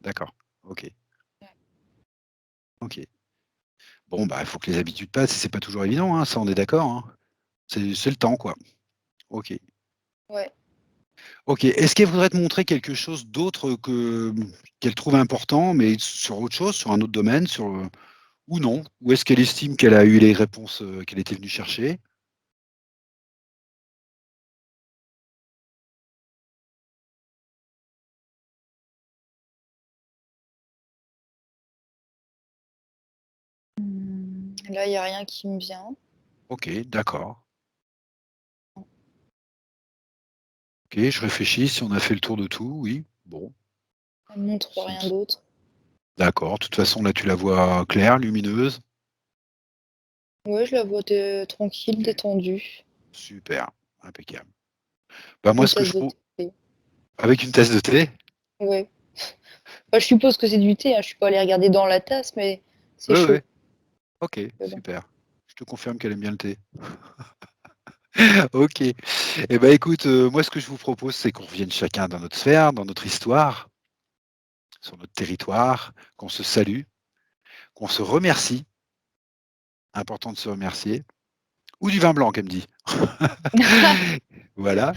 D'accord. OK. ouais, OK. Bon, bah, il faut que les habitudes passent et c'est pas toujours évident, hein, ça on est d'accord, hein. C'est le temps, quoi. OK. ouais. OK. Est-ce qu'elle voudrait te montrer quelque chose d'autre que qu'elle trouve important, mais sur autre chose, sur un autre domaine, ou non? Ou est-ce qu'elle estime qu'elle a eu les réponses, qu'elle était venue chercher? Là, il y a rien qui me vient. OK, d'accord. OK, je réfléchis, si on a fait le tour de tout, oui. Bon, Elle montre ça me rien s d'autre. d'accord. De toute façon, là, tu la vois claire, lumineuse? Ouais, je la vois tranquille, OK, détendue. super, impeccable. Bah, moi, Une ce que tasse je de pro thé. avec une tasse de thé? Ouais. Bah, je suppose que c'est du thé, hein, je suis pas allée regarder dans la tasse, mais c'est Ouais, chaud. ouais. OK, Mais bon. super. Je te confirme qu'elle aime bien le thé. OK. Et ben, écoute, moi, ce que je vous propose, c'est qu'on revienne chacun dans notre sphère, dans notre histoire, sur notre territoire, qu'on se salue, qu'on se remercie, important de se remercier, ou du vin blanc, qu'elle me dit. Voilà.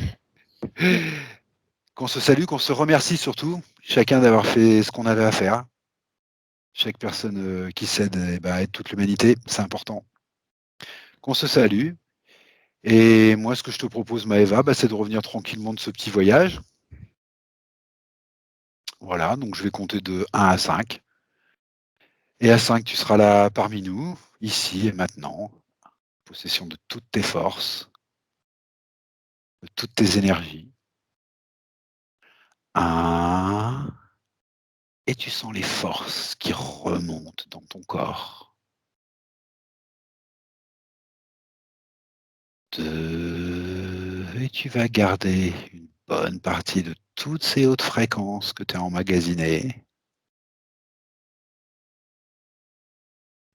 Qu'on se salue, qu'on se remercie surtout, chacun d'avoir fait ce qu'on avait à faire. Chaque personne, qui s'aide et bah, aide toute l'humanité, c'est important. Qu'on se salue et moi ce que je te propose Maëva, bah, c'est de revenir tranquillement de ce petit voyage. Voilà, donc je vais compter de 1 à 5 et à 5 tu seras là parmi nous, ici et maintenant, possession de toutes tes forces, de toutes tes énergies. 1 et tu sens les forces qui remontent dans ton corps. 2 et tu vas garder une bonne partie de toutes ces hautes fréquences que tu as emmagasinées.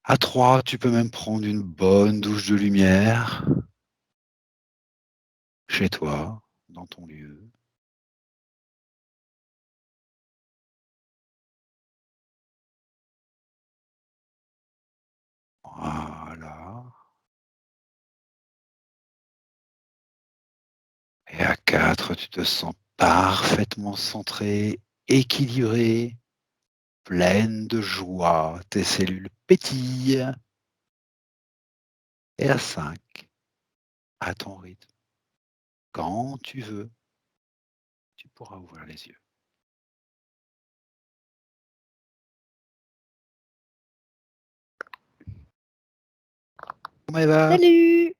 À 3, tu peux même prendre une bonne douche de lumière chez toi, dans ton lieu. Voilà. Et à 4, tu te sens parfaitement centré, équilibré, pleine de joie. Tes cellules pétillent. Et à 5, à ton rythme, quand tu veux, tu pourras ouvrir les yeux. Comment elle va? Salut!